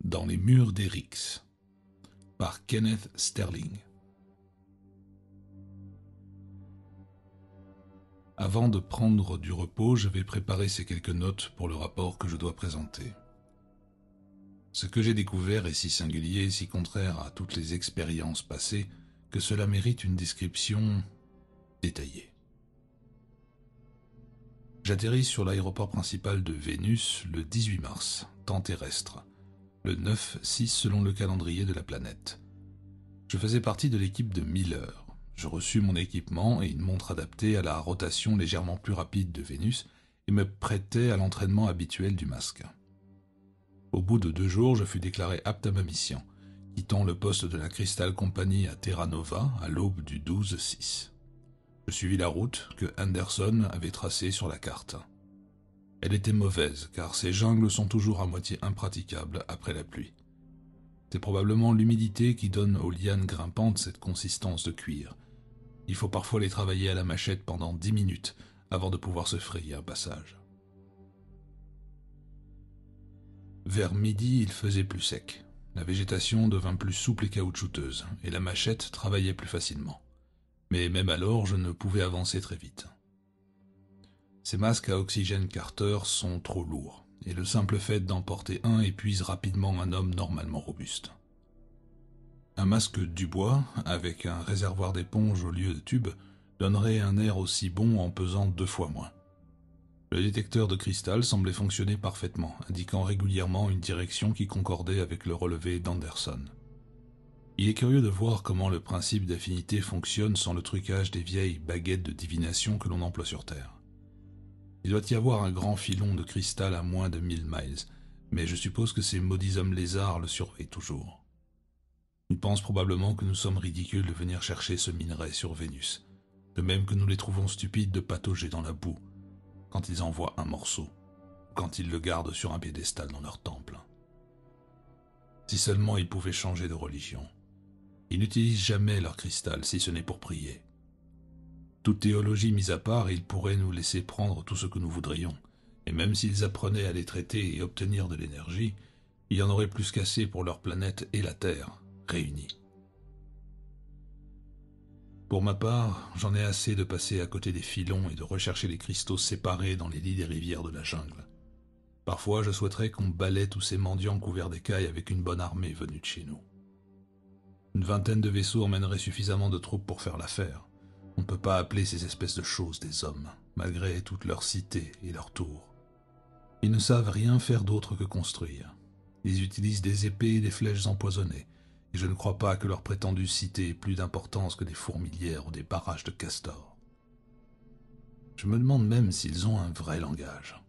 Dans les murs d'Eryx par Kenneth Sterling. Avant de prendre du repos, je vais préparer ces quelques notes pour le rapport que je dois présenter. Ce que j'ai découvert est si singulier, si contraire à toutes les expériences passées, que cela mérite une description détaillée. J'atterris sur l'aéroport principal de Vénus le 18 mars, temps terrestre, le 9-6 selon le calendrier de la planète. Je faisais partie de l'équipe de Miller. Je reçus mon équipement et une montre adaptée à la rotation légèrement plus rapide de Vénus et me prêtait à l'entraînement habituel du masque. Au bout de 2 jours, je fus déclaré apte à ma mission, quittant le poste de la Crystal Company à Terra Nova à l'aube du 12-6. Je suivis la route que Anderson avait tracée sur la carte. Elle était mauvaise, car ces jungles sont toujours à moitié impraticables après la pluie. C'est probablement l'humidité qui donne aux lianes grimpantes cette consistance de cuir. Il faut parfois les travailler à la machette pendant 10 minutes avant de pouvoir se frayer un passage. Vers midi, il faisait plus sec. La végétation devint plus souple et caoutchouteuse, et la machette travaillait plus facilement. Mais même alors, je ne pouvais avancer très vite. Ces masques à oxygène Carter sont trop lourds, et le simple fait d'en porter un épuise rapidement un homme normalement robuste. Un masque du bois, avec un réservoir d'éponge au lieu de tube, donnerait un air aussi bon en pesant 2 fois moins. Le détecteur de cristal semblait fonctionner parfaitement, indiquant régulièrement une direction qui concordait avec le relevé d'Anderson. Il est curieux de voir comment le principe d'affinité fonctionne sans le trucage des vieilles baguettes de divination que l'on emploie sur Terre. Il doit y avoir un grand filon de cristal à moins de 1000 miles, mais je suppose que ces maudits hommes lézards le surveillent toujours. Ils pensent probablement que nous sommes ridicules de venir chercher ce minerai sur Vénus, de même que nous les trouvons stupides de patauger dans la boue, quand ils envoient un morceau, quand ils le gardent sur un piédestal dans leur temple. Si seulement ils pouvaient changer de religion. Ils n'utilisent jamais leur cristal si ce n'est pour prier. Toute théologie mise à part, ils pourraient nous laisser prendre tout ce que nous voudrions, et même s'ils apprenaient à les traiter et obtenir de l'énergie, il y en aurait plus qu'assez pour leur planète et la Terre, réunies. Pour ma part, j'en ai assez de passer à côté des filons et de rechercher les cristaux séparés dans les lits des rivières de la jungle. Parfois, je souhaiterais qu'on balaie tous ces mendiants couverts d'écailles avec une bonne armée venue de chez nous. Une 20aine de vaisseaux emmènerait suffisamment de troupes pour faire l'affaire. On ne peut pas appeler ces espèces de choses des hommes, malgré toute leur cité et leurs tours. Ils ne savent rien faire d'autre que construire. Ils utilisent des épées et des flèches empoisonnées, et je ne crois pas que leur prétendue cité ait plus d'importance que des fourmilières ou des barrages de castors. Je me demande même s'ils ont un vrai langage.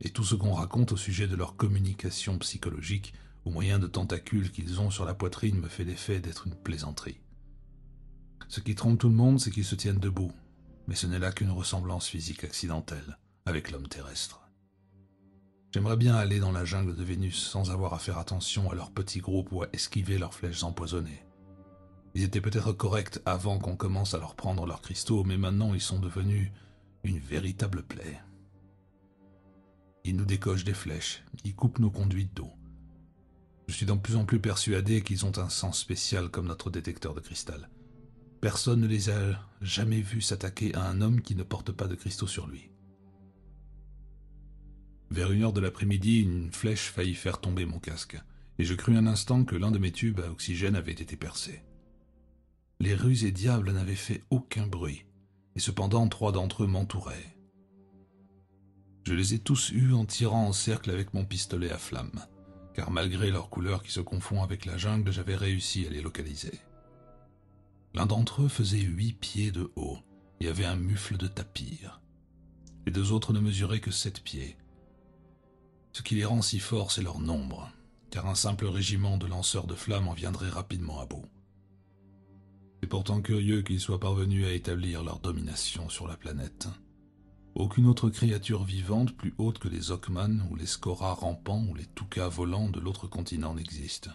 Et tout ce qu'on raconte au sujet de leur communication psychologique au moyen de tentacules qu'ils ont sur la poitrine me fait l'effet d'être une plaisanterie. Ce qui trompe tout le monde, c'est qu'ils se tiennent debout, mais ce n'est là qu'une ressemblance physique accidentelle avec l'homme terrestre. J'aimerais bien aller dans la jungle de Vénus sans avoir à faire attention à leur petit groupe ou à esquiver leurs flèches empoisonnées. Ils étaient peut-être corrects avant qu'on commence à leur prendre leurs cristaux, mais maintenant ils sont devenus une véritable plaie. Ils nous décochent des flèches, ils coupent nos conduites d'eau. Je suis de plus en plus persuadé qu'ils ont un sens spécial comme notre détecteur de cristal. Personne ne les a jamais vus s'attaquer à un homme qui ne porte pas de cristaux sur lui. Vers 1h de l'après-midi, une flèche faillit faire tomber mon casque, et je crus un instant que l'un de mes tubes à oxygène avait été percé. Les ruses et diables n'avaient fait aucun bruit, et cependant 3 d'entre eux m'entouraient. Je les ai tous eus en tirant en cercle avec mon pistolet à flamme, car malgré leur couleur qui se confond avec la jungle, j'avais réussi à les localiser. L'un d'entre eux faisait 8 pieds de haut et avait un mufle de tapir. Les 2 autres ne mesuraient que 7 pieds. Ce qui les rend si forts, c'est leur nombre, car un simple régiment de lanceurs de flammes en viendrait rapidement à bout. C'est pourtant curieux qu'ils soient parvenus à établir leur domination sur la planète. Aucune autre créature vivante plus haute que les Ockman ou les Skoras rampants ou les Tukas volants de l'autre continent n'existe,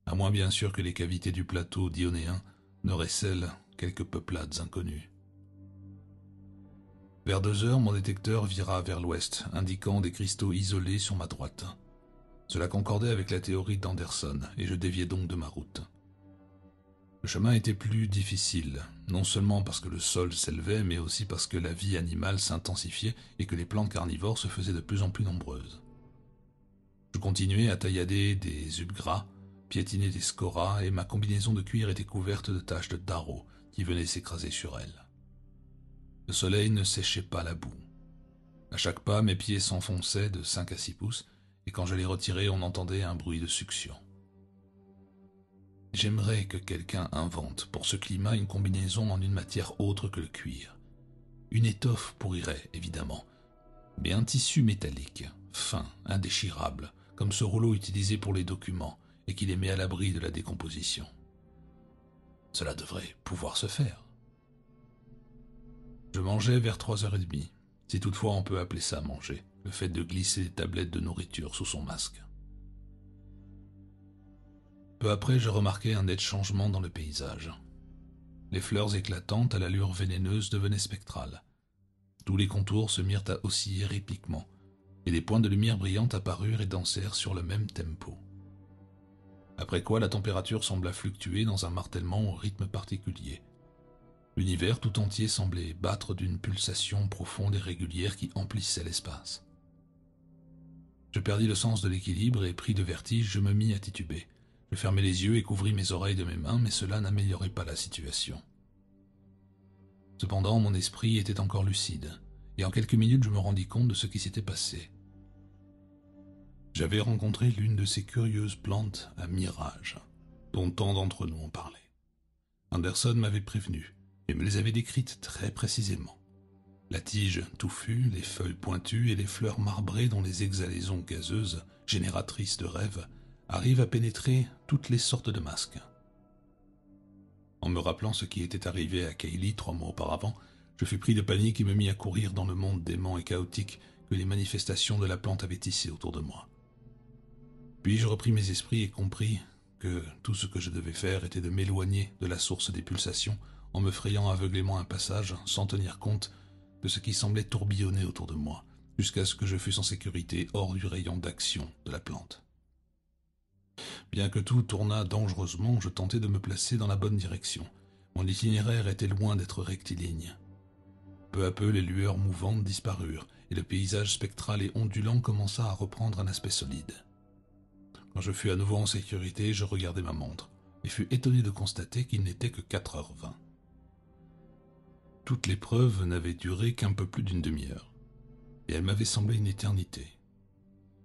à moins bien sûr que les cavités du plateau dionéen ne recèlent quelques peuplades inconnues. Vers 2 heures, mon détecteur vira vers l'ouest, indiquant des cristaux isolés sur ma droite. Cela concordait avec la théorie d'Anderson, et je déviais donc de ma route. Le chemin était plus difficile, non seulement parce que le sol s'élevait, mais aussi parce que la vie animale s'intensifiait et que les plantes carnivores se faisaient de plus en plus nombreuses. Je continuais à taillader des hubs gras, piétiner des scoras, et ma combinaison de cuir était couverte de taches de darro qui venaient s'écraser sur elle. Le soleil ne séchait pas la boue. À chaque pas, mes pieds s'enfonçaient de 5 à 6 pouces, et quand je les retirais, on entendait un bruit de succion. J'aimerais que quelqu'un invente pour ce climat une combinaison en une matière autre que le cuir. Une étoffe pourrirait, évidemment, mais un tissu métallique, fin, indéchirable, comme ce rouleau utilisé pour les documents et qui les met à l'abri de la décomposition. Cela devrait pouvoir se faire. Je mangeais vers 3h30, si toutefois on peut appeler ça manger, le fait de glisser des tablettes de nourriture sous son masque. Peu après, je remarquai un net changement dans le paysage. Les fleurs éclatantes à l'allure vénéneuse devenaient spectrales. Tous les contours se mirent à osciller rythmiquement, et des points de lumière brillante apparurent et dansèrent sur le même tempo. Après quoi, la température sembla fluctuer dans un martèlement au rythme particulier. L'univers tout entier semblait battre d'une pulsation profonde et régulière qui emplissait l'espace. Je perdis le sens de l'équilibre et, pris de vertige, je me mis à tituber. Je fermai les yeux et couvris mes oreilles de mes mains, mais cela n'améliorait pas la situation. Cependant, mon esprit était encore lucide, et en quelques minutes je me rendis compte de ce qui s'était passé. J'avais rencontré l'une de ces curieuses plantes à mirage, dont tant d'entre nous ont parlé. Anderson m'avait prévenu, et me les avait décrites très précisément. La tige touffue, les feuilles pointues et les fleurs marbrées dont les exhalaisons gazeuses, génératrices de rêves, arrivent à pénétrer toutes les sortes de masques. En me rappelant ce qui était arrivé à Kaylee 3 mois auparavant, je fus pris de panique et me mis à courir dans le monde dément et chaotique que les manifestations de la plante avaient tissé autour de moi. Puis je repris mes esprits et compris que tout ce que je devais faire était de m'éloigner de la source des pulsations en me frayant aveuglément un passage sans tenir compte de ce qui semblait tourbillonner autour de moi, jusqu'à ce que je fusse en sécurité hors du rayon d'action de la plante. Bien que tout tournât dangereusement, je tentais de me placer dans la bonne direction. Mon itinéraire était loin d'être rectiligne. Peu à peu, les lueurs mouvantes disparurent, et le paysage spectral et ondulant commença à reprendre un aspect solide. Quand je fus à nouveau en sécurité, je regardai ma montre, et fus étonné de constater qu'il n'était que 4h20. Toute l'épreuve n'avait duré qu'un peu plus d'une demi-heure, et elle m'avait semblé une éternité.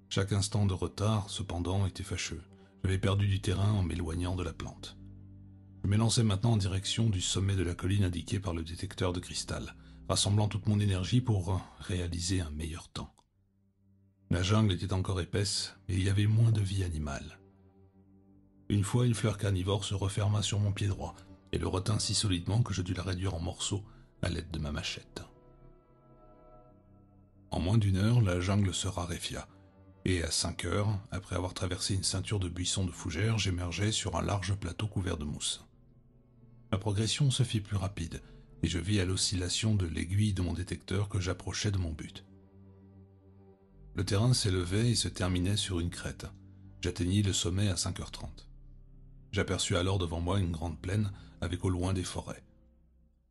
Chaque instant de retard, cependant, était fâcheux. J'avais perdu du terrain en m'éloignant de la plante. Je m'élançais maintenant en direction du sommet de la colline indiqué par le détecteur de cristal, rassemblant toute mon énergie pour réaliser un meilleur temps. La jungle était encore épaisse, et il y avait moins de vie animale. Une fois, une fleur carnivore se referma sur mon pied droit, et le retint si solidement que je dus la réduire en morceaux à l'aide de ma machette. En moins d'une heure, la jungle se raréfia, et à 5 heures, après avoir traversé une ceinture de buissons de fougères, j'émergeai sur un large plateau couvert de mousse. Ma progression se fit plus rapide, et je vis à l'oscillation de l'aiguille de mon détecteur que j'approchais de mon but. Le terrain s'élevait et se terminait sur une crête. J'atteignis le sommet à 5h30. J'aperçus alors devant moi une grande plaine avec au loin des forêts.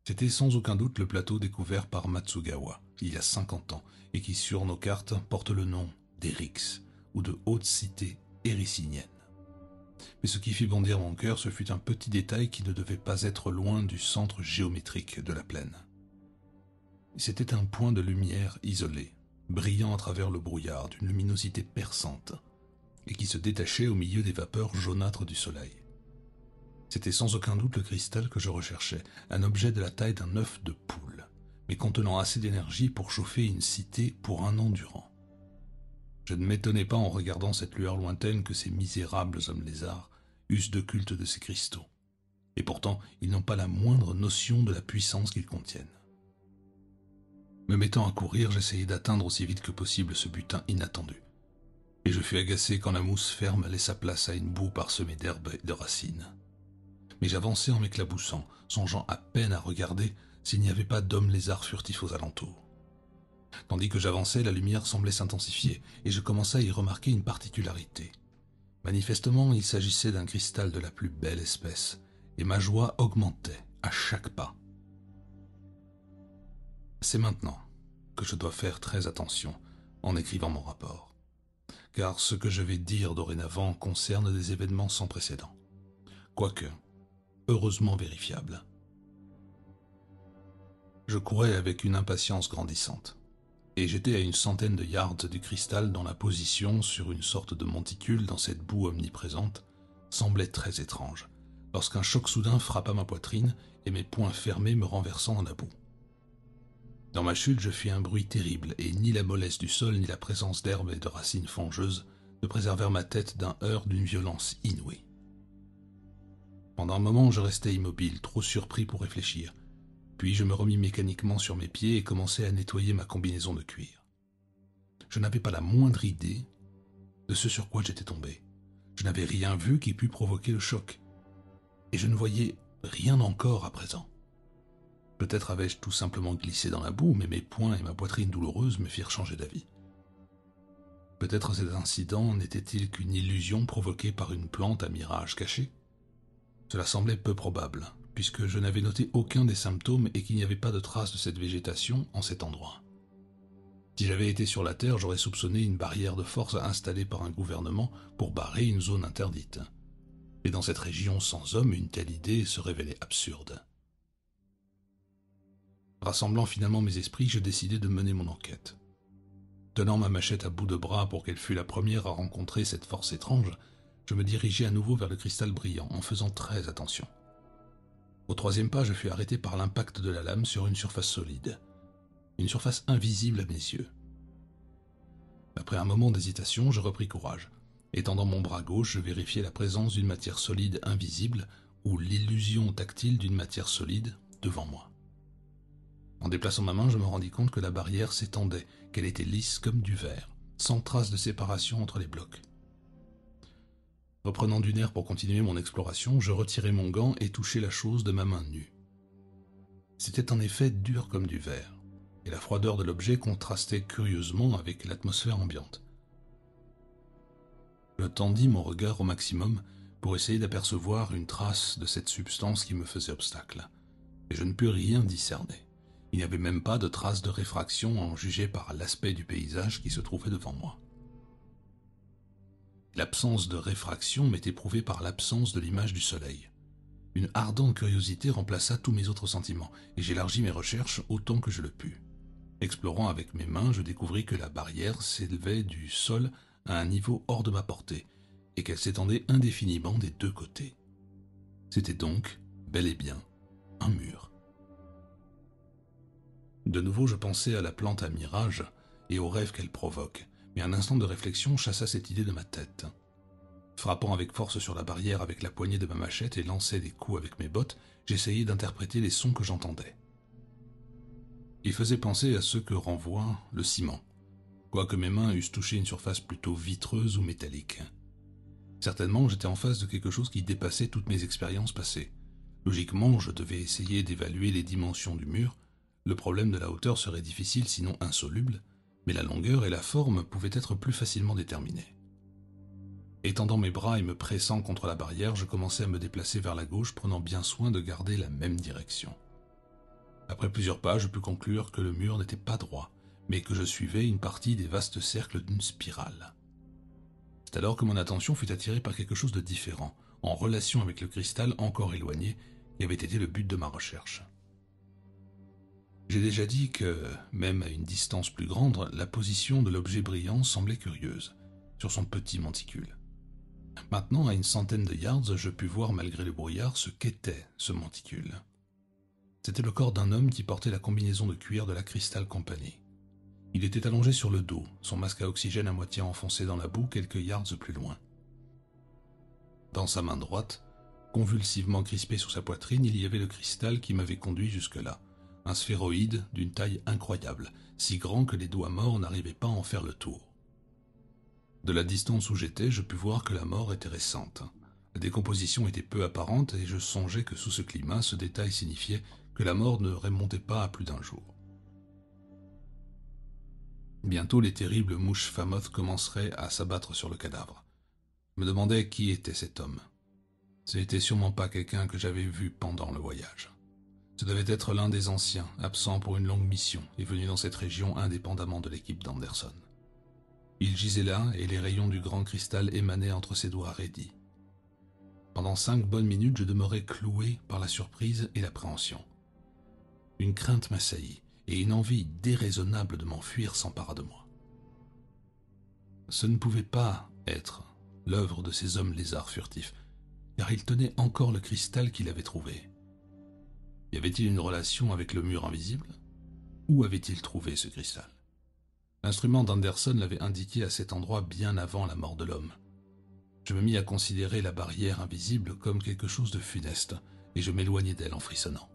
C'était sans aucun doute le plateau découvert par Matsugawa, il y a 50 ans, et qui sur nos cartes porte le nom d'Erix, ou de haute cité éricinienne. Mais ce qui fit bondir mon cœur, ce fut un petit détail qui ne devait pas être loin du centre géométrique de la plaine. C'était un point de lumière isolé, brillant à travers le brouillard d'une luminosité perçante, et qui se détachait au milieu des vapeurs jaunâtres du soleil. C'était sans aucun doute le cristal que je recherchais, un objet de la taille d'un œuf de poule, mais contenant assez d'énergie pour chauffer une cité pour 1 an durant. Je ne m'étonnais pas en regardant cette lueur lointaine que ces misérables hommes lézards eussent de culte de ces cristaux. Et pourtant, ils n'ont pas la moindre notion de la puissance qu'ils contiennent. Me mettant à courir, j'essayai d'atteindre aussi vite que possible ce butin inattendu. Et je fus agacé quand la mousse ferme laissa place à une boue parsemée d'herbes et de racines. Mais j'avançai en m'éclaboussant, songeant à peine à regarder s'il n'y avait pas d'hommes lézards furtifs aux alentours. Tandis que j'avançais, la lumière semblait s'intensifier, et je commençais à y remarquer une particularité. Manifestement, il s'agissait d'un cristal de la plus belle espèce, et ma joie augmentait à chaque pas. C'est maintenant que je dois faire très attention en écrivant mon rapport, car ce que je vais dire dorénavant concerne des événements sans précédent, quoique heureusement vérifiables. Je courais avec une impatience grandissante, et j'étais à une centaine de yards du cristal dont la position sur une sorte de monticule dans cette boue omniprésente semblait très étrange, lorsqu'un choc soudain frappa ma poitrine et mes poings fermés me renversant dans la boue. Dans ma chute, je fis un bruit terrible, et ni la mollesse du sol ni la présence d'herbes et de racines fangeuses ne préservèrent ma tête d'un heurt d'une violence inouïe. Pendant un moment, je restai immobile, trop surpris pour réfléchir. Puis je me remis mécaniquement sur mes pieds et commençai à nettoyer ma combinaison de cuir. Je n'avais pas la moindre idée de ce sur quoi j'étais tombé. Je n'avais rien vu qui pût provoquer le choc, et je ne voyais rien encore à présent. Peut-être avais-je tout simplement glissé dans la boue, mais mes poings et ma poitrine douloureuse me firent changer d'avis. Peut-être cet incident n'était-il qu'une illusion provoquée par une plante à mirage caché? Cela semblait peu probable, puisque je n'avais noté aucun des symptômes et qu'il n'y avait pas de trace de cette végétation en cet endroit. Si j'avais été sur la Terre, j'aurais soupçonné une barrière de force installée par un gouvernement pour barrer une zone interdite. Et dans cette région sans homme, une telle idée se révélait absurde. Rassemblant finalement mes esprits, je décidai de mener mon enquête. Tenant ma machette à bout de bras pour qu'elle fût la première à rencontrer cette force étrange, je me dirigeai à nouveau vers le cristal brillant en faisant très attention. Au troisième pas, je fus arrêté par l'impact de la lame sur une surface solide, une surface invisible à mes yeux. Après un moment d'hésitation, je repris courage. Étendant mon bras gauche, je vérifiai la présence d'une matière solide invisible ou l'illusion tactile d'une matière solide devant moi. En déplaçant ma main, je me rendis compte que la barrière s'étendait, qu'elle était lisse comme du verre, sans trace de séparation entre les blocs. Reprenant du nerf pour continuer mon exploration, je retirai mon gant et touchai la chose de ma main nue. C'était en effet dur comme du verre, et la froideur de l'objet contrastait curieusement avec l'atmosphère ambiante. Je tendis mon regard au maximum pour essayer d'apercevoir une trace de cette substance qui me faisait obstacle, et je ne pus rien discerner. Il n'y avait même pas de trace de réfraction en juger par l'aspect du paysage qui se trouvait devant moi. L'absence de réfraction m'était prouvée par l'absence de l'image du soleil. Une ardente curiosité remplaça tous mes autres sentiments, et j'élargis mes recherches autant que je le pus. Explorant avec mes mains, je découvris que la barrière s'élevait du sol à un niveau hors de ma portée, et qu'elle s'étendait indéfiniment des deux côtés. C'était donc, bel et bien, un mur. De nouveau, je pensais à la plante à mirage et aux rêves qu'elle provoque, mais un instant de réflexion chassa cette idée de ma tête. Frappant avec force sur la barrière avec la poignée de ma machette et lançant des coups avec mes bottes, j'essayais d'interpréter les sons que j'entendais. Ils faisaient penser à ceux que renvoie le ciment, quoique mes mains eussent touché une surface plutôt vitreuse ou métallique. Certainement, j'étais en face de quelque chose qui dépassait toutes mes expériences passées. Logiquement, je devais essayer d'évaluer les dimensions du mur. Le problème de la hauteur serait difficile, sinon insoluble, mais la longueur et la forme pouvaient être plus facilement déterminées. Étendant mes bras et me pressant contre la barrière, je commençais à me déplacer vers la gauche, prenant bien soin de garder la même direction. Après plusieurs pas, je pus conclure que le mur n'était pas droit, mais que je suivais une partie des vastes cercles d'une spirale. C'est alors que mon attention fut attirée par quelque chose de différent, en relation avec le cristal encore éloigné, qui avait été le but de ma recherche. J'ai déjà dit que, même à une distance plus grande, la position de l'objet brillant semblait curieuse, sur son petit monticule. Maintenant, à une centaine de yards, je pus voir malgré le brouillard ce qu'était ce monticule. C'était le corps d'un homme qui portait la combinaison de cuir de la Crystal Company. Il était allongé sur le dos, son masque à oxygène à moitié enfoncé dans la boue quelques yards plus loin. Dans sa main droite, convulsivement crispé sur sa poitrine, il y avait le cristal qui m'avait conduit jusque-là. Un sphéroïde d'une taille incroyable, si grand que les doigts morts n'arrivaient pas à en faire le tour. De la distance où j'étais, je pus voir que la mort était récente. La décomposition était peu apparente et je songeais que sous ce climat, ce détail signifiait que la mort ne remontait pas à plus d'un jour. Bientôt les terribles mouches Famoth commenceraient à s'abattre sur le cadavre. Je me demandais qui était cet homme. Ce n'était sûrement pas quelqu'un que j'avais vu pendant le voyage. Ce devait être l'un des anciens, absent pour une longue mission et venu dans cette région indépendamment de l'équipe d'Anderson. Il gisait là et les rayons du grand cristal émanaient entre ses doigts raidis. Pendant 5 bonnes minutes, je demeurais cloué par la surprise et l'appréhension. Une crainte m'assaillit et une envie déraisonnable de m'enfuir s'empara de moi. Ce ne pouvait pas être l'œuvre de ces hommes lézards furtifs, car ils tenaient encore le cristal qu'il avait trouvé. Y avait-il une relation avec le mur invisible? Où avait-il trouvé ce cristal? L'instrument d'Anderson l'avait indiqué à cet endroit bien avant la mort de l'homme. Je me mis à considérer la barrière invisible comme quelque chose de funeste, et je m'éloignai d'elle en frissonnant.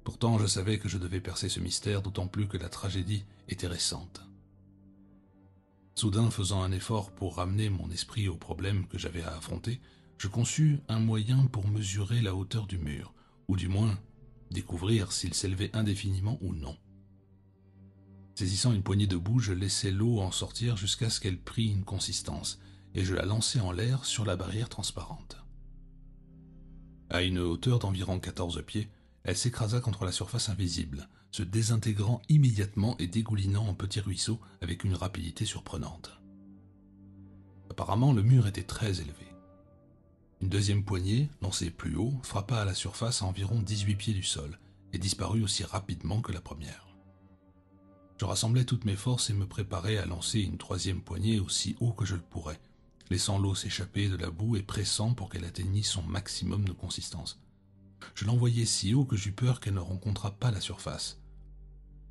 Pourtant, je savais que je devais percer ce mystère, d'autant plus que la tragédie était récente. Soudain, faisant un effort pour ramener mon esprit au problème que j'avais à affronter, je conçus un moyen pour mesurer la hauteur du mur, ou du moins découvrir s'il s'élevait indéfiniment ou non. Saisissant une poignée de boue, je laissai l'eau en sortir jusqu'à ce qu'elle prît une consistance, et je la lançai en l'air sur la barrière transparente. À une hauteur d'environ 14 pieds, elle s'écrasa contre la surface invisible, se désintégrant immédiatement et dégoulinant en petits ruisseaux avec une rapidité surprenante. Apparemment, le mur était très élevé. Une deuxième poignée, lancée plus haut, frappa à la surface à environ 18 pieds du sol et disparut aussi rapidement que la première. Je rassemblai toutes mes forces et me préparai à lancer une troisième poignée aussi haut que je le pourrais, laissant l'eau s'échapper de la boue et pressant pour qu'elle atteignît son maximum de consistance. Je l'envoyai si haut que j'eus peur qu'elle ne rencontrât pas la surface.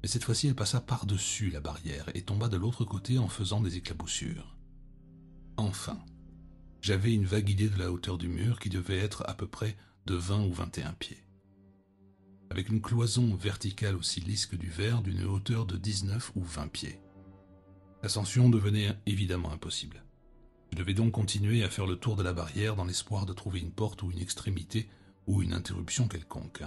Mais cette fois-ci, elle passa par-dessus la barrière et tomba de l'autre côté en faisant des éclaboussures. Enfin, j'avais une vague idée de la hauteur du mur qui devait être à peu près de 20 ou 21 pieds. Avec une cloison verticale aussi lisse que du verre d'une hauteur de 19 ou 20 pieds. L'ascension devenait évidemment impossible. Je devais donc continuer à faire le tour de la barrière dans l'espoir de trouver une porte ou une extrémité ou une interruption quelconque.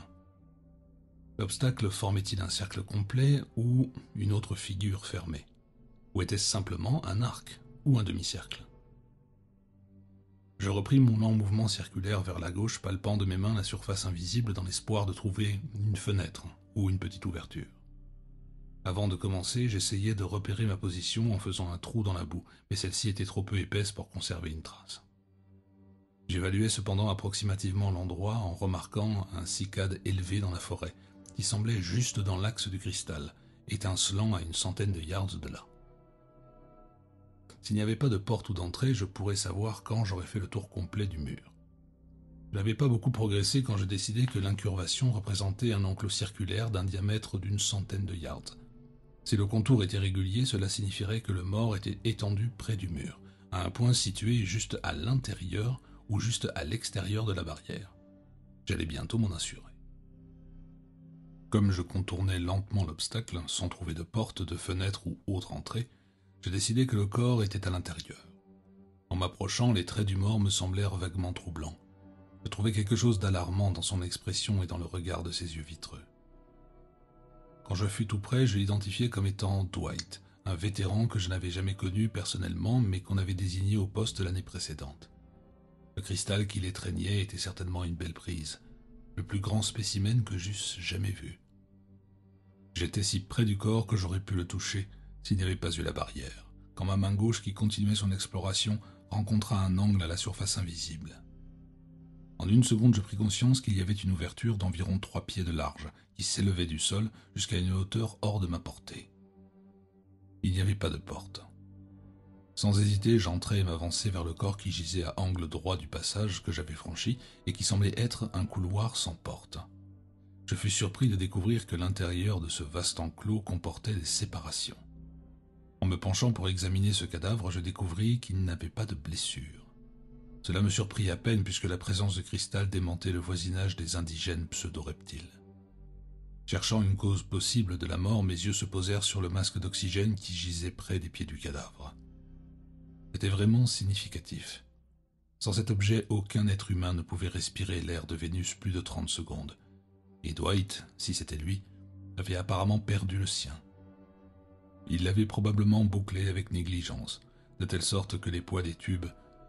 L'obstacle formait-il un cercle complet ou une autre figure fermée? Ou était-ce simplement un arc ou un demi-cercle? Je repris mon lent mouvement circulaire vers la gauche, palpant de mes mains la surface invisible dans l'espoir de trouver une fenêtre ou une petite ouverture. Avant de commencer, j'essayais de repérer ma position en faisant un trou dans la boue, mais celle-ci était trop peu épaisse pour conserver une trace. J'évaluais cependant approximativement l'endroit en remarquant un cycade élevé dans la forêt, qui semblait juste dans l'axe du cristal, étincelant à une centaine de yards de là. S'il n'y avait pas de porte ou d'entrée, je pourrais savoir quand j'aurais fait le tour complet du mur. Je n'avais pas beaucoup progressé quand je décidai que l'incurvation représentait un enclos circulaire d'un diamètre d'une centaine de yards. Si le contour était régulier, cela signifierait que le mort était étendu près du mur, à un point situé juste à l'intérieur ou juste à l'extérieur de la barrière. J'allais bientôt m'en assurer. Comme je contournais lentement l'obstacle, sans trouver de porte, de fenêtre ou autre entrée, je décidai que le corps était à l'intérieur. En m'approchant, les traits du mort me semblèrent vaguement troublants. Je trouvais quelque chose d'alarmant dans son expression et dans le regard de ses yeux vitreux. Quand je fus tout près, je l'identifiai comme étant Dwight, un vétéran que je n'avais jamais connu personnellement, mais qu'on avait désigné au poste l'année précédente. Le cristal qui l'étreignait était certainement une belle prise, le plus grand spécimen que j'eusse jamais vu. J'étais si près du corps que j'aurais pu le toucher s'il n'y avait pas eu la barrière, quand ma main gauche qui continuait son exploration rencontra un angle à la surface invisible. En une seconde, je pris conscience qu'il y avait une ouverture d'environ 3 pieds de large, qui s'élevait du sol jusqu'à une hauteur hors de ma portée. Il n'y avait pas de porte. Sans hésiter, j'entrai et m'avançai vers le corps qui gisait à angle droit du passage que j'avais franchi et qui semblait être un couloir sans porte. Je fus surpris de découvrir que l'intérieur de ce vaste enclos comportait des séparations. En me penchant pour examiner ce cadavre, je découvris qu'il n'avait pas de blessure. Cela me surprit à peine puisque la présence de cristal démentait le voisinage des indigènes pseudo-reptiles. Cherchant une cause possible de la mort, mes yeux se posèrent sur le masque d'oxygène qui gisait près des pieds du cadavre. C'était vraiment significatif. Sans cet objet, aucun être humain ne pouvait respirer l'air de Vénus plus de 30 secondes. Et Dwight, si c'était lui, avait apparemment perdu le sien. Il l'avait probablement bouclé avec négligence, de telle sorte que les poids des tubes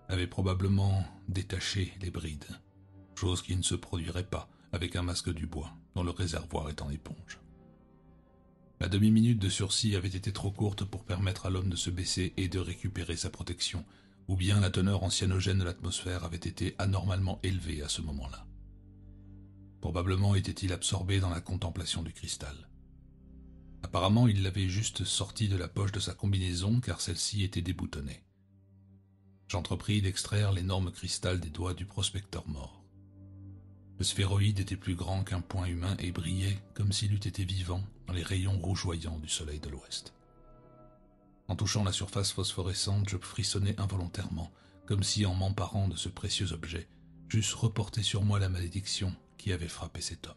avaient probablement détaché les brides, chose qui ne se produirait pas avec un masque du bois, dont le réservoir est en éponge. La demi-minute de sursis avait été trop courte pour permettre à l'homme de se baisser et de récupérer sa protection, ou bien la teneur en cyanogène de l'atmosphère avait été anormalement élevée à ce moment-là. Probablement était-il absorbé dans la contemplation du cristal. Apparemment, il l'avait juste sorti de la poche de sa combinaison car celle-ci était déboutonnée. J'entrepris d'extraire l'énorme cristal des doigts du prospecteur mort. Le sphéroïde était plus grand qu'un poing humain et brillait comme s'il eût été vivant dans les rayons rougeoyants du soleil de l'ouest. En touchant la surface phosphorescente, je frissonnais involontairement, comme si, en m'emparant de ce précieux objet, j'eusse reporté sur moi la malédiction qui avait frappé cet homme.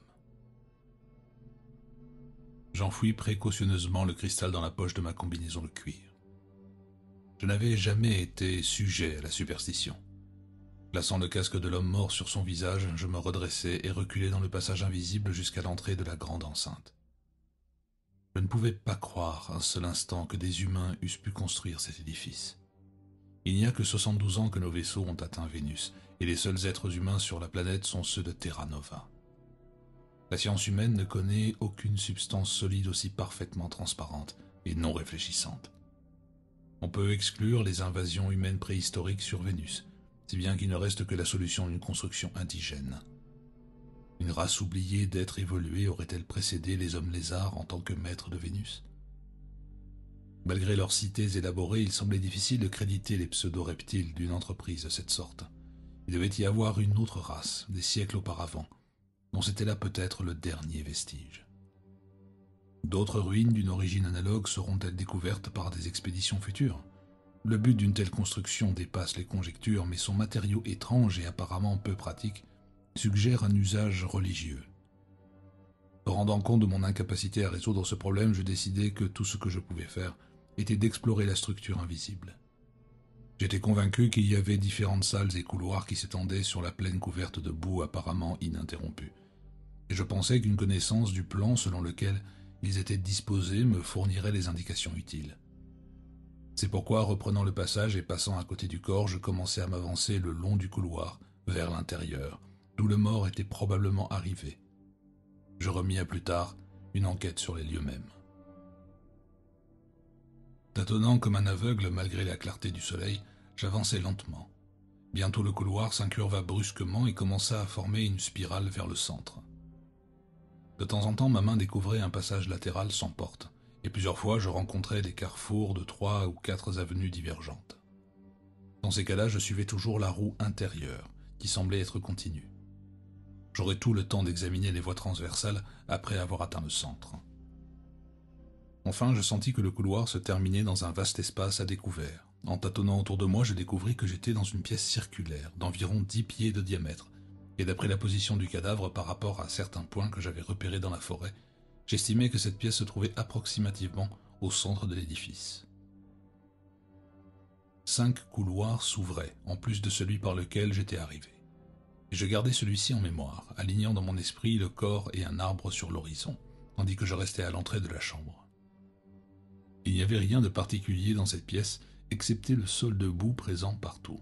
J'enfouis précautionneusement le cristal dans la poche de ma combinaison de cuir. Je n'avais jamais été sujet à la superstition. Plaçant le casque de l'homme mort sur son visage, je me redressai et reculai dans le passage invisible jusqu'à l'entrée de la grande enceinte. Je ne pouvais pas croire un seul instant que des humains eussent pu construire cet édifice. Il n'y a que 72 ans que nos vaisseaux ont atteint Vénus, et les seuls êtres humains sur la planète sont ceux de Terra Nova. La science humaine ne connaît aucune substance solide aussi parfaitement transparente et non réfléchissante. On peut exclure les invasions humaines préhistoriques sur Vénus, si bien qu'il ne reste que la solution d'une construction indigène. Une race oubliée d'êtres évolués aurait-elle précédé les hommes lézards en tant que maîtres de Vénus? Malgré leurs cités élaborées, il semblait difficile de créditer les pseudo-reptiles d'une entreprise de cette sorte. Il devait y avoir une autre race, des siècles auparavant, dont c'était là peut-être le dernier vestige. D'autres ruines d'une origine analogue seront-elles découvertes par des expéditions futures? Le but d'une telle construction dépasse les conjectures, mais son matériau étrange et apparemment peu pratique suggère un usage religieux. Me rendant compte de mon incapacité à résoudre ce problème, je décidai que tout ce que je pouvais faire était d'explorer la structure invisible. J'étais convaincu qu'il y avait différentes salles et couloirs qui s'étendaient sur la plaine couverte de boue apparemment ininterrompue, et je pensais qu'une connaissance du plan selon lequel ils étaient disposés me fournirait les indications utiles. C'est pourquoi, reprenant le passage et passant à côté du corps, je commençai à m'avancer le long du couloir, vers l'intérieur, d'où le mort était probablement arrivé. Je remis à plus tard une enquête sur les lieux mêmes. Tâtonnant comme un aveugle malgré la clarté du soleil, j'avançai lentement. Bientôt le couloir s'incurva brusquement et commença à former une spirale vers le centre. De temps en temps, ma main découvrait un passage latéral sans porte, et plusieurs fois je rencontrais des carrefours de 3 ou 4 avenues divergentes. Dans ces cas-là, je suivais toujours la roue intérieure, qui semblait être continue. J'aurais tout le temps d'examiner les voies transversales après avoir atteint le centre. Enfin, je sentis que le couloir se terminait dans un vaste espace à découvert. En tâtonnant autour de moi, je découvris que j'étais dans une pièce circulaire d'environ 10 pieds de diamètre, et d'après la position du cadavre par rapport à certains points que j'avais repérés dans la forêt, j'estimais que cette pièce se trouvait approximativement au centre de l'édifice. 5 couloirs s'ouvraient, en plus de celui par lequel j'étais arrivé. Et je gardais celui-ci en mémoire, alignant dans mon esprit le corps et un arbre sur l'horizon, tandis que je restais à l'entrée de la chambre. Il n'y avait rien de particulier dans cette pièce, excepté le sol de boue présent partout.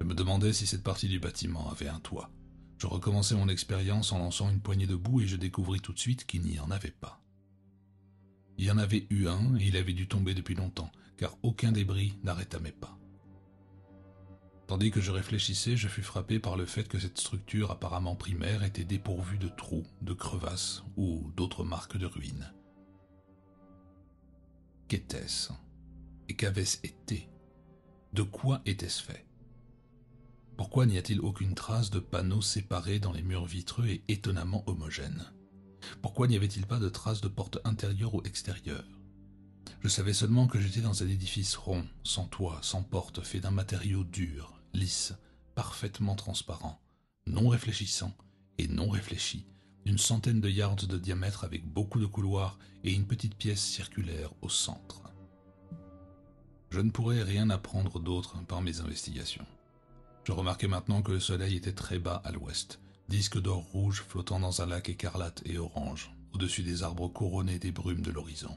Je me demandais si cette partie du bâtiment avait un toit. Je recommençai mon expérience en lançant une poignée de boue et je découvris tout de suite qu'il n'y en avait pas. Il y en avait eu un et il avait dû tomber depuis longtemps, car aucun débris n'arrêta mes pas. Tandis que je réfléchissais, je fus frappé par le fait que cette structure apparemment primaire était dépourvue de trous, de crevasses ou d'autres marques de ruines. Qu'était-ce? Et qu'avait-ce été? De quoi était-ce fait? Pourquoi n'y a-t-il aucune trace de panneaux séparés dans les murs vitreux et étonnamment homogènes? Pourquoi n'y avait-il pas de traces de porte intérieure ou extérieure? Je savais seulement que j'étais dans un édifice rond, sans toit, sans porte, fait d'un matériau dur, lisse, parfaitement transparent, non réfléchissant et non réfléchi, d'une centaine de yards de diamètre avec beaucoup de couloirs et une petite pièce circulaire au centre. Je ne pourrais rien apprendre d'autre par mes investigations. Je remarquais maintenant que le soleil était très bas à l'ouest, disque d'or rouge flottant dans un lac écarlate et orange, au-dessus des arbres couronnés des brumes de l'horizon.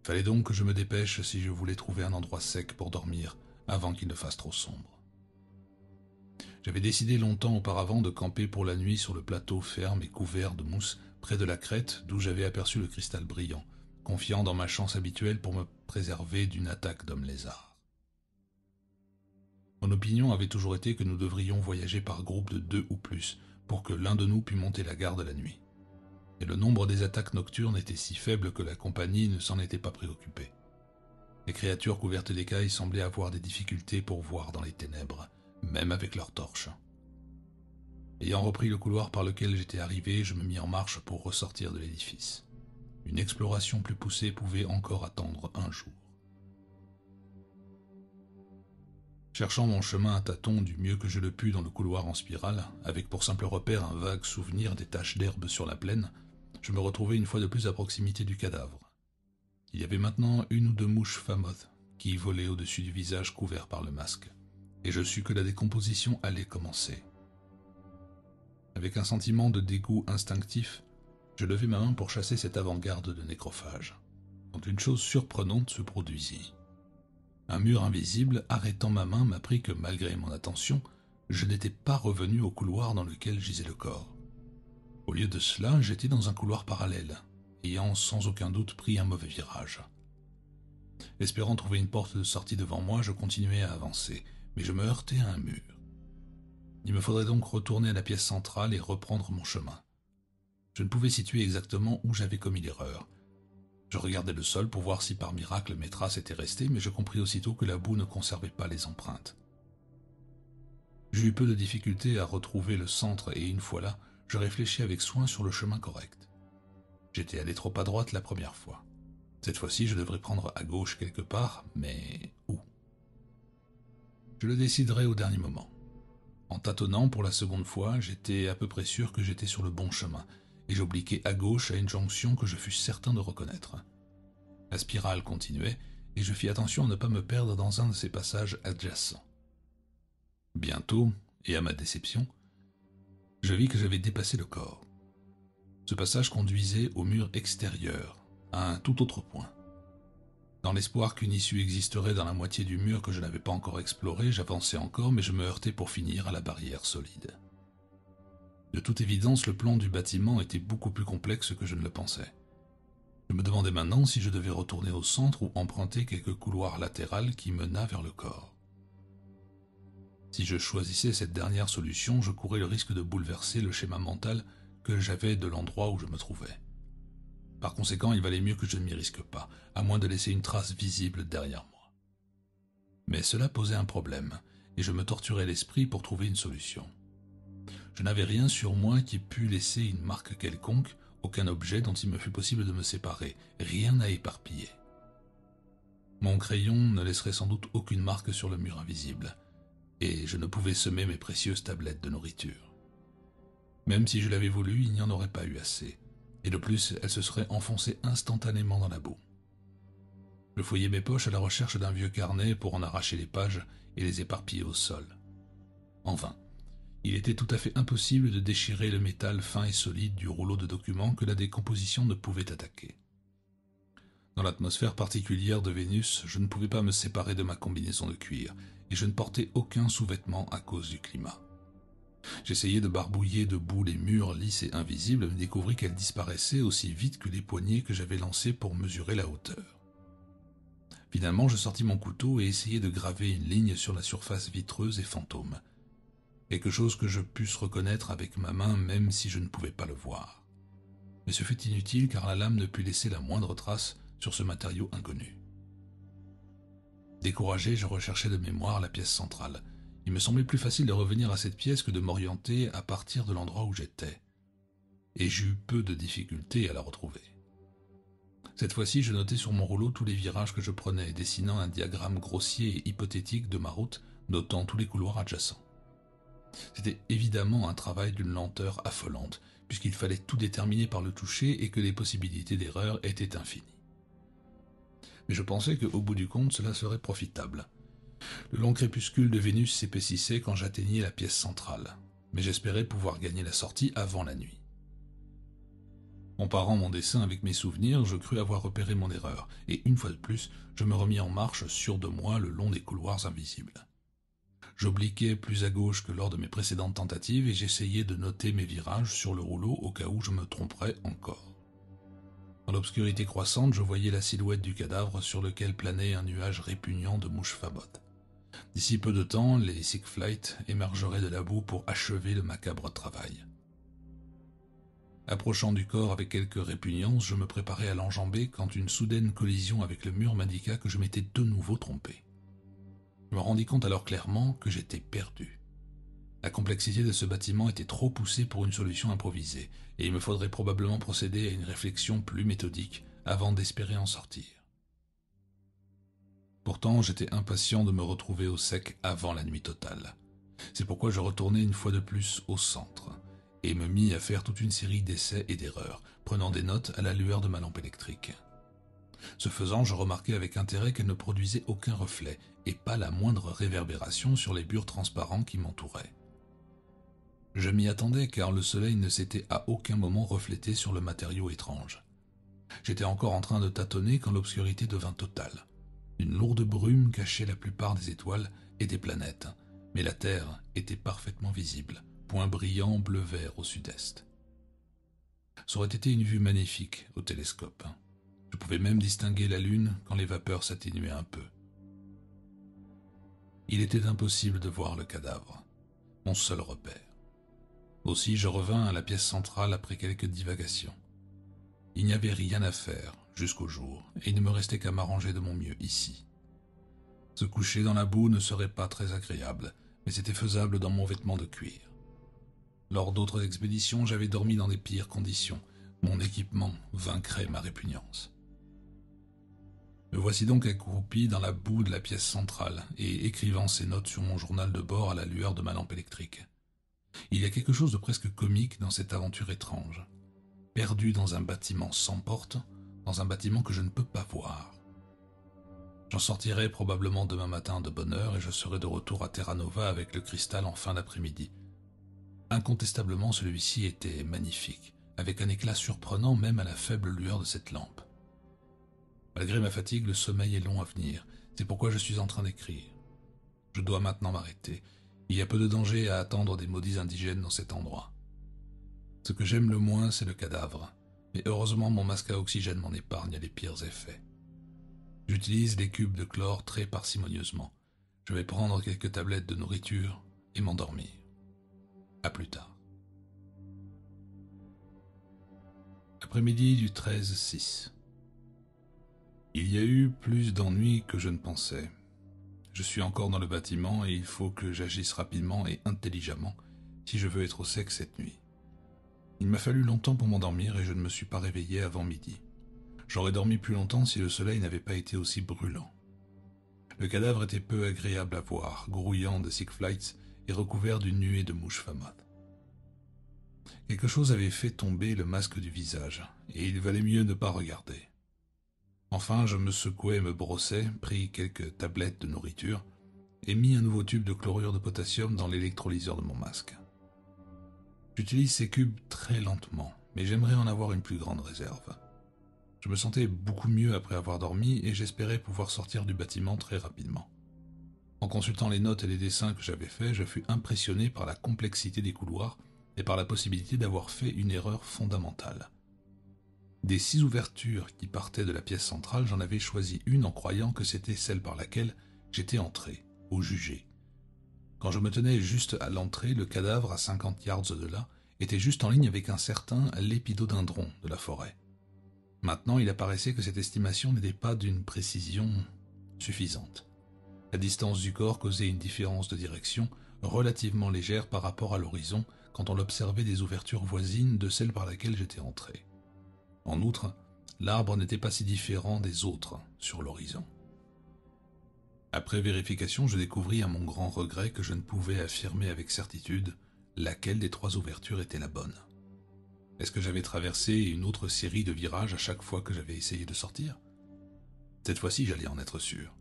Fallait donc que je me dépêche si je voulais trouver un endroit sec pour dormir avant qu'il ne fasse trop sombre. J'avais décidé longtemps auparavant de camper pour la nuit sur le plateau ferme et couvert de mousse près de la crête d'où j'avais aperçu le cristal brillant, confiant dans ma chance habituelle pour me préserver d'une attaque d'hommes-lézards. Mon opinion avait toujours été que nous devrions voyager par groupe de 2 ou plus pour que l'un de nous pût monter la garde la nuit. Et le nombre des attaques nocturnes était si faible que la compagnie ne s'en était pas préoccupée. Les créatures couvertes d'écailles semblaient avoir des difficultés pour voir dans les ténèbres, même avec leurs torches. Ayant repris le couloir par lequel j'étais arrivé, je me mis en marche pour ressortir de l'édifice. Une exploration plus poussée pouvait encore attendre un jour. Cherchant mon chemin à tâtons du mieux que je le pus dans le couloir en spirale, avec pour simple repère un vague souvenir des taches d'herbe sur la plaine, je me retrouvai une fois de plus à proximité du cadavre. Il y avait maintenant 1 ou 2 mouches fameuses qui volaient au-dessus du visage couvert par le masque, et je sus que la décomposition allait commencer. Avec un sentiment de dégoût instinctif, je levai ma main pour chasser cette avant-garde de nécrophage, quand une chose surprenante se produisit. Un mur invisible, arrêtant ma main, m'apprit que, malgré mon attention, je n'étais pas revenu au couloir dans lequel gisait le corps. Au lieu de cela, j'étais dans un couloir parallèle, ayant sans aucun doute pris un mauvais virage. Espérant trouver une porte de sortie devant moi, je continuai à avancer, mais je me heurtai à un mur. Il me faudrait donc retourner à la pièce centrale et reprendre mon chemin. Je ne pouvais situer exactement où j'avais commis l'erreur. Je regardai le sol pour voir si par miracle mes traces étaient restées, mais je compris aussitôt que la boue ne conservait pas les empreintes. J'eus peu de difficulté à retrouver le centre et une fois là, je réfléchis avec soin sur le chemin correct. J'étais allé trop à droite la première fois. Cette fois-ci, je devrais prendre à gauche quelque part, mais où? Je le déciderai au dernier moment. En tâtonnant pour la seconde fois, j'étais à peu près sûr que j'étais sur le bon chemin, et j'obliquai à gauche à une jonction que je fus certain de reconnaître. La spirale continuait, et je fis attention à ne pas me perdre dans un de ces passages adjacents. Bientôt, et à ma déception, je vis que j'avais dépassé le corps. Ce passage conduisait au mur extérieur, à un tout autre point. Dans l'espoir qu'une issue existerait dans la moitié du mur que je n'avais pas encore exploré, j'avançai encore, mais je me heurtai pour finir à la barrière solide. De toute évidence, le plan du bâtiment était beaucoup plus complexe que je ne le pensais. Je me demandais maintenant si je devais retourner au centre ou emprunter quelques couloirs latéraux qui menaient vers le corps. Si je choisissais cette dernière solution, je courais le risque de bouleverser le schéma mental que j'avais de l'endroit où je me trouvais. Par conséquent, il valait mieux que je ne m'y risque pas, à moins de laisser une trace visible derrière moi. Mais cela posait un problème, et je me torturais l'esprit pour trouver une solution. Je n'avais rien sur moi qui pût laisser une marque quelconque, aucun objet dont il me fût possible de me séparer, rien à éparpiller. Mon crayon ne laisserait sans doute aucune marque sur le mur invisible, et je ne pouvais semer mes précieuses tablettes de nourriture. Même si je l'avais voulu, il n'y en aurait pas eu assez, et de plus, elles se seraient enfoncées instantanément dans la boue. Je fouillai mes poches à la recherche d'un vieux carnet pour en arracher les pages et les éparpiller au sol. En vain. Il était tout à fait impossible de déchirer le métal fin et solide du rouleau de documents que la décomposition ne pouvait attaquer. Dans l'atmosphère particulière de Vénus, je ne pouvais pas me séparer de ma combinaison de cuir, et je ne portais aucun sous-vêtement à cause du climat. J'essayai de barbouiller de boue les murs lisses et invisibles, mais découvris qu'elles disparaissaient aussi vite que les poignées que j'avais lancées pour mesurer la hauteur. Finalement, je sortis mon couteau et essayai de graver une ligne sur la surface vitreuse et fantôme. Quelque chose que je pusse reconnaître avec ma main même si je ne pouvais pas le voir. Mais ce fut inutile car la lame ne put laisser la moindre trace sur ce matériau inconnu. Découragé, je recherchais de mémoire la pièce centrale. Il me semblait plus facile de revenir à cette pièce que de m'orienter à partir de l'endroit où j'étais. Et j'eus peu de difficulté à la retrouver. Cette fois-ci, je notai sur mon rouleau tous les virages que je prenais, dessinant un diagramme grossier et hypothétique de ma route, notant tous les couloirs adjacents. C'était évidemment un travail d'une lenteur affolante, puisqu'il fallait tout déterminer par le toucher et que les possibilités d'erreur étaient infinies. Mais je pensais qu'au bout du compte, cela serait profitable. Le long crépuscule de Vénus s'épaississait quand j'atteignais la pièce centrale, mais j'espérais pouvoir gagner la sortie avant la nuit. Comparant mon dessin avec mes souvenirs, je crus avoir repéré mon erreur, et une fois de plus, je me remis en marche sûr de moi le long des couloirs invisibles. J'obliquais plus à gauche que lors de mes précédentes tentatives et j'essayais de noter mes virages sur le rouleau au cas où je me tromperais encore. Dans l'obscurité croissante, je voyais la silhouette du cadavre sur lequel planait un nuage répugnant de mouches fabottes. D'ici peu de temps, les Sick Flight émergeraient de la boue pour achever le macabre travail. Approchant du corps avec quelque répugnance, je me préparais à l'enjamber quand une soudaine collision avec le mur m'indiqua que je m'étais de nouveau trompé. Je me rendis compte alors clairement que j'étais perdu. La complexité de ce bâtiment était trop poussée pour une solution improvisée, et il me faudrait probablement procéder à une réflexion plus méthodique avant d'espérer en sortir. Pourtant, j'étais impatient de me retrouver au sec avant la nuit totale. C'est pourquoi je retournai une fois de plus au centre, et me mis à faire toute une série d'essais et d'erreurs, prenant des notes à la lueur de ma lampe électrique. Ce faisant, je remarquai avec intérêt qu'elle ne produisait aucun reflet, et pas la moindre réverbération sur les murs transparents qui m'entouraient. Je m'y attendais car le soleil ne s'était à aucun moment reflété sur le matériau étrange. J'étais encore en train de tâtonner quand l'obscurité devint totale. Une lourde brume cachait la plupart des étoiles et des planètes, mais la Terre était parfaitement visible, point brillant bleu-vert au sud-est. Ça aurait été une vue magnifique au télescope. Je pouvais même distinguer la Lune quand les vapeurs s'atténuaient un peu. Il était impossible de voir le cadavre, mon seul repère. Aussi je revins à la pièce centrale après quelques divagations. Il n'y avait rien à faire jusqu'au jour, et il ne me restait qu'à m'arranger de mon mieux ici. Se coucher dans la boue ne serait pas très agréable, mais c'était faisable dans mon vêtement de cuir. Lors d'autres expéditions, j'avais dormi dans des pires conditions. Mon équipement vaincrait ma répugnance. Me voici donc accroupi dans la boue de la pièce centrale et écrivant ces notes sur mon journal de bord à la lueur de ma lampe électrique. Il y a quelque chose de presque comique dans cette aventure étrange. Perdu dans un bâtiment sans porte, dans un bâtiment que je ne peux pas voir. J'en sortirai probablement demain matin de bonne heure et je serai de retour à Terra Nova avec le cristal en fin d'après-midi. Incontestablement, celui-ci était magnifique, avec un éclat surprenant même à la faible lueur de cette lampe. Malgré ma fatigue, le sommeil est long à venir, c'est pourquoi je suis en train d'écrire. Je dois maintenant m'arrêter. Il y a peu de danger à attendre des maudits indigènes dans cet endroit. Ce que j'aime le moins, c'est le cadavre, mais heureusement mon masque à oxygène m'en épargne les pires effets. J'utilise les cubes de chlore très parcimonieusement. Je vais prendre quelques tablettes de nourriture et m'endormir. À plus tard. Après-midi du 13-6. Il y a eu plus d'ennuis que je ne pensais. Je suis encore dans le bâtiment et il faut que j'agisse rapidement et intelligemment si je veux être au sec cette nuit. Il m'a fallu longtemps pour m'endormir et je ne me suis pas réveillé avant midi. J'aurais dormi plus longtemps si le soleil n'avait pas été aussi brûlant. Le cadavre était peu agréable à voir, grouillant de sick flights et recouvert d'une nuée de mouches famottes. Quelque chose avait fait tomber le masque du visage, et il valait mieux ne pas regarder. Enfin, je me secouai et me brossai, pris quelques tablettes de nourriture, et mis un nouveau tube de chlorure de potassium dans l'électrolyseur de mon masque. J'utilise ces cubes très lentement, mais j'aimerais en avoir une plus grande réserve. Je me sentais beaucoup mieux après avoir dormi et j'espérais pouvoir sortir du bâtiment très rapidement. En consultant les notes et les dessins que j'avais faits, je fus impressionné par la complexité des couloirs et par la possibilité d'avoir fait une erreur fondamentale. Des 6 ouvertures qui partaient de la pièce centrale, j'en avais choisi une en croyant que c'était celle par laquelle j'étais entré, au jugé. Quand je me tenais juste à l'entrée, le cadavre, à 50 yards de là, était juste en ligne avec un certain lépidodendron de la forêt. Maintenant, il apparaissait que cette estimation n'était pas d'une précision suffisante. La distance du corps causait une différence de direction relativement légère par rapport à l'horizon quand on l'observait des ouvertures voisines de celle par laquelle j'étais entré. En outre, l'arbre n'était pas si différent des autres sur l'horizon. Après vérification, je découvris à mon grand regret que je ne pouvais affirmer avec certitude laquelle des 3 ouvertures était la bonne. Est-ce que j'avais traversé une autre série de virages à chaque fois que j'avais essayé de sortir? Cette fois-ci, j'allais en être sûr.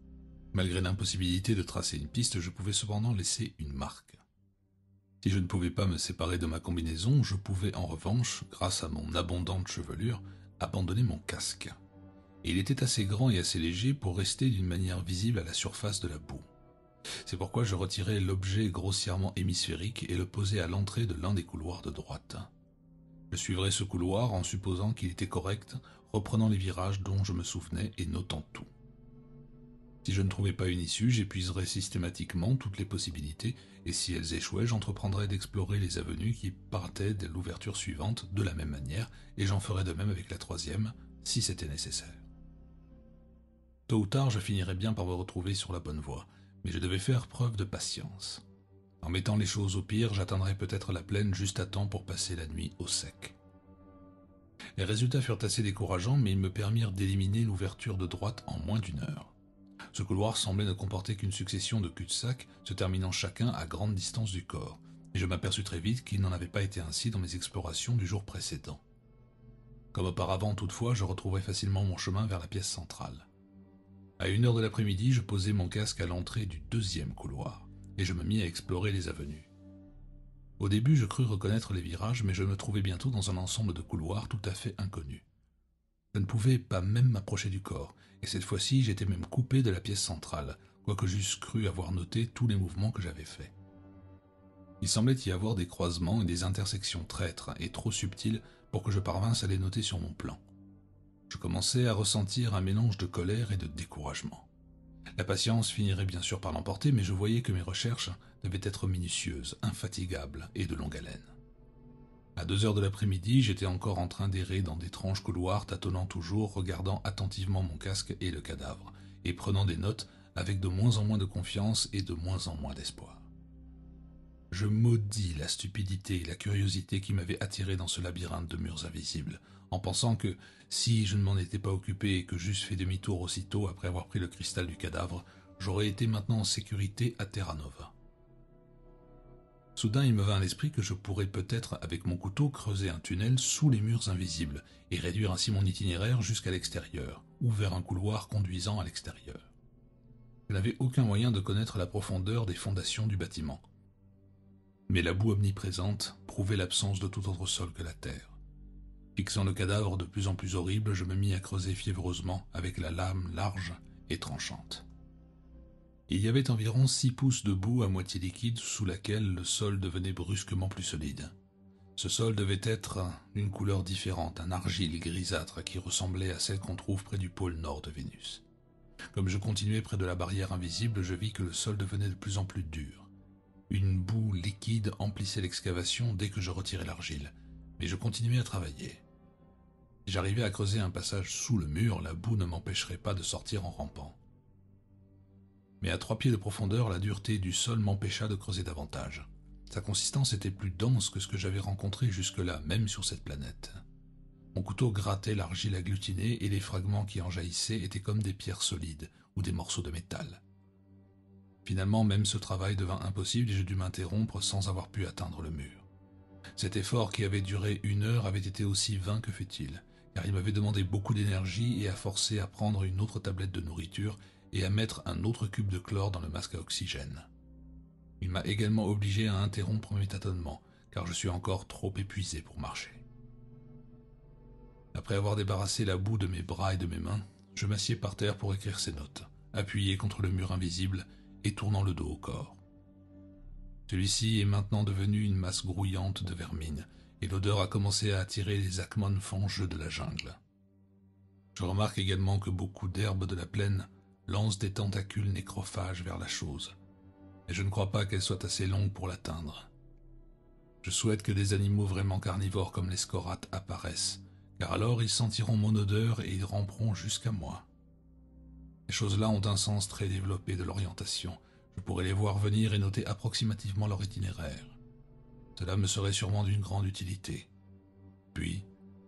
Malgré l'impossibilité de tracer une piste, je pouvais cependant laisser une marque. Si je ne pouvais pas me séparer de ma combinaison, je pouvais en revanche, grâce à mon abondante chevelure, abandonner mon casque. Et il était assez grand et assez léger pour rester d'une manière visible à la surface de la boue. C'est pourquoi je retirai l'objet grossièrement hémisphérique et le posai à l'entrée de l'un des couloirs de droite. Je suivrai ce couloir en supposant qu'il était correct, reprenant les virages dont je me souvenais et notant tout. Si je ne trouvais pas une issue, j'épuiserais systématiquement toutes les possibilités, et si elles échouaient, j'entreprendrais d'explorer les avenues qui partaient de l'ouverture suivante de la même manière, et j'en ferais de même avec la troisième, si c'était nécessaire. Tôt ou tard, je finirais bien par me retrouver sur la bonne voie, mais je devais faire preuve de patience. En mettant les choses au pire, j'atteindrais peut-être la plaine juste à temps pour passer la nuit au sec. Les résultats furent assez décourageants, mais ils me permirent d'éliminer l'ouverture de droite en moins d'une heure. Ce couloir semblait ne comporter qu'une succession de cul-de-sac, se terminant chacun à grande distance du corps, et je m'aperçus très vite qu'il n'en avait pas été ainsi dans mes explorations du jour précédent. Comme auparavant toutefois, je retrouverais facilement mon chemin vers la pièce centrale. À 1 heure de l'après-midi, je posai mon casque à l'entrée du deuxième couloir, et je me mis à explorer les avenues. Au début, je crus reconnaître les virages, mais je me trouvai bientôt dans un ensemble de couloirs tout à fait inconnus. Je ne pouvais pas même m'approcher du corps, et cette fois-ci j'étais même coupé de la pièce centrale, quoique j'eusse cru avoir noté tous les mouvements que j'avais faits. Il semblait y avoir des croisements et des intersections traîtres et trop subtiles pour que je parvinsse à les noter sur mon plan. Je commençais à ressentir un mélange de colère et de découragement. La patience finirait bien sûr par l'emporter, mais je voyais que mes recherches devaient être minutieuses, infatigables et de longue haleine. À 2 heures de l'après-midi, j'étais encore en train d'errer dans d'étranges couloirs, tâtonnant toujours, regardant attentivement mon casque et le cadavre, et prenant des notes avec de moins en moins de confiance et de moins en moins d'espoir. Je maudis la stupidité et la curiosité qui m'avaient attiré dans ce labyrinthe de murs invisibles, en pensant que, si je ne m'en étais pas occupé et que j'eusse fait demi-tour aussitôt après avoir pris le cristal du cadavre, j'aurais été maintenant en sécurité à Terra Nova. Soudain, il me vint à l'esprit que je pourrais peut-être, avec mon couteau, creuser un tunnel sous les murs invisibles et réduire ainsi mon itinéraire jusqu'à l'extérieur, ou vers un couloir conduisant à l'extérieur. Je n'avais aucun moyen de connaître la profondeur des fondations du bâtiment. Mais la boue omniprésente prouvait l'absence de tout autre sol que la terre. Fixant le cadavre de plus en plus horrible, je me mis à creuser fiévreusement avec la lame large et tranchante. Il y avait environ 6 pouces de boue à moitié liquide sous laquelle le sol devenait brusquement plus solide. Ce sol devait être d'une couleur différente, un argile grisâtre qui ressemblait à celle qu'on trouve près du pôle nord de Vénus. Comme je continuais près de la barrière invisible, je vis que le sol devenait de plus en plus dur. Une boue liquide emplissait l'excavation dès que je retirais l'argile, mais je continuais à travailler. Si j'arrivais à creuser un passage sous le mur, la boue ne m'empêcherait pas de sortir en rampant. Mais à 3 pieds de profondeur, la dureté du sol m'empêcha de creuser davantage. Sa consistance était plus dense que ce que j'avais rencontré jusque-là, même sur cette planète. Mon couteau grattait l'argile agglutinée et les fragments qui en jaillissaient étaient comme des pierres solides ou des morceaux de métal. Finalement, même ce travail devint impossible et je dus m'interrompre sans avoir pu atteindre le mur. Cet effort qui avait duré 1 heure avait été aussi vain que futile, car il m'avait demandé beaucoup d'énergie et a forcé à prendre une autre tablette de nourriture et à mettre un autre cube de chlore dans le masque à oxygène. Il m'a également obligé à interrompre mes tâtonnements, car je suis encore trop épuisé pour marcher. Après avoir débarrassé la boue de mes bras et de mes mains, je m'assieds par terre pour écrire ces notes, appuyé contre le mur invisible et tournant le dos au corps. Celui-ci est maintenant devenu une masse grouillante de vermine, et l'odeur a commencé à attirer les acmones fangeux de la jungle. Je remarque également que beaucoup d'herbes de la plaine lancent des tentacules nécrophages vers la chose, et je ne crois pas qu'elle soit assez longue pour l'atteindre. Je souhaite que des animaux vraiment carnivores comme les scorates apparaissent, car alors ils sentiront mon odeur et ils ramperont jusqu'à moi. Ces choses-là ont un sens très développé de l'orientation. Je pourrais les voir venir et noter approximativement leur itinéraire. Cela me serait sûrement d'une grande utilité. Puis,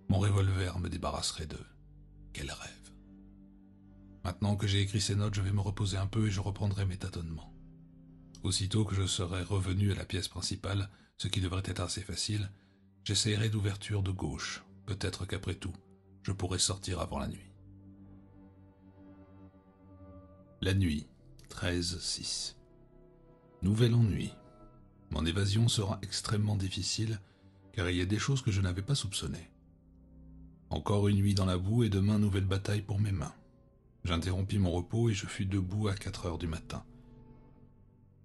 mon revolver me débarrasserait d'eux. Quel rêve! Maintenant que j'ai écrit ces notes, je vais me reposer un peu et je reprendrai mes tâtonnements. Aussitôt que je serai revenu à la pièce principale, ce qui devrait être assez facile, j'essayerai d'ouverture de gauche. Peut-être qu'après tout, je pourrai sortir avant la nuit. La nuit, 13-6. Nouvel ennui. Mon évasion sera extrêmement difficile, car il y a des choses que je n'avais pas soupçonnées. Encore une nuit dans la boue et demain nouvelle bataille pour mes mains. J'interrompis mon repos et je fus debout à 4 heures du matin.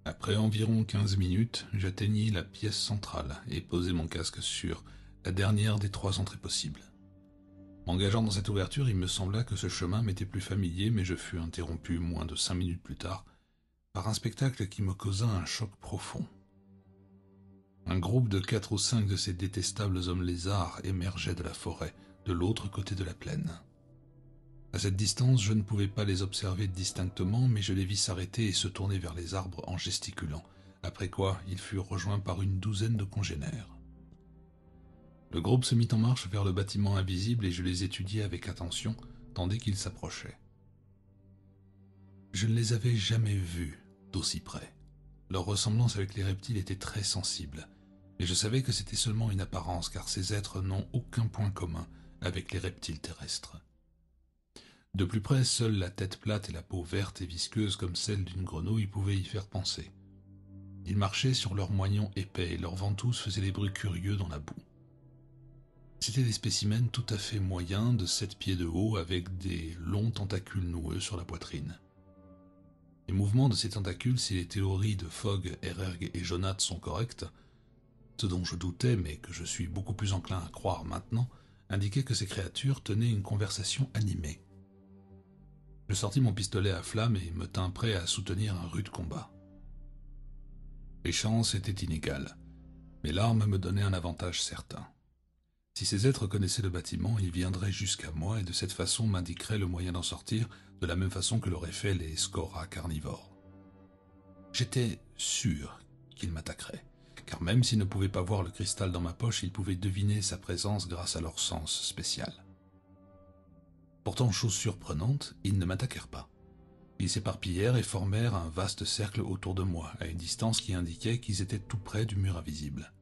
Après environ 15 minutes, j'atteignis la pièce centrale et posai mon casque sur la dernière des 3 entrées possibles. M'engageant dans cette ouverture, il me sembla que ce chemin m'était plus familier, mais je fus interrompu moins de 5 minutes plus tard par un spectacle qui me causa un choc profond. Un groupe de 4 ou 5 de ces détestables hommes lézards émergeait de la forêt, de l'autre côté de la plaine. À cette distance, je ne pouvais pas les observer distinctement, mais je les vis s'arrêter et se tourner vers les arbres en gesticulant, après quoi ils furent rejoints par une douzaine de congénères. Le groupe se mit en marche vers le bâtiment invisible et je les étudiais avec attention, tandis qu'ils s'approchaient. Je ne les avais jamais vus d'aussi près. Leur ressemblance avec les reptiles était très sensible, mais je savais que c'était seulement une apparence, car ces êtres n'ont aucun point commun avec les reptiles terrestres. De plus près, seule la tête plate et la peau verte et visqueuse comme celle d'une grenouille pouvaient y faire penser. Ils marchaient sur leurs moignons épais et leurs ventouses faisaient des bruits curieux dans la boue. C'étaient des spécimens tout à fait moyens, de 7 pieds de haut, avec des longs tentacules noueux sur la poitrine. Les mouvements de ces tentacules, si les théories de Fogg, Ererg et Jonath sont correctes, ce dont je doutais mais que je suis beaucoup plus enclin à croire maintenant, indiquaient que ces créatures tenaient une conversation animée. Je sortis mon pistolet à flamme et me tins prêt à soutenir un rude combat. Les chances étaient inégales, mais l'arme me donnait un avantage certain. Si ces êtres connaissaient le bâtiment, ils viendraient jusqu'à moi et de cette façon m'indiqueraient le moyen d'en sortir, de la même façon que l'auraient fait les Skora carnivores. J'étais sûr qu'ils m'attaqueraient, car même s'ils ne pouvaient pas voir le cristal dans ma poche, ils pouvaient deviner sa présence grâce à leur sens spécial. Pourtant, chose surprenante, ils ne m'attaquèrent pas. Ils s'éparpillèrent et formèrent un vaste cercle autour de moi, à une distance qui indiquait qu'ils étaient tout près du mur invisible.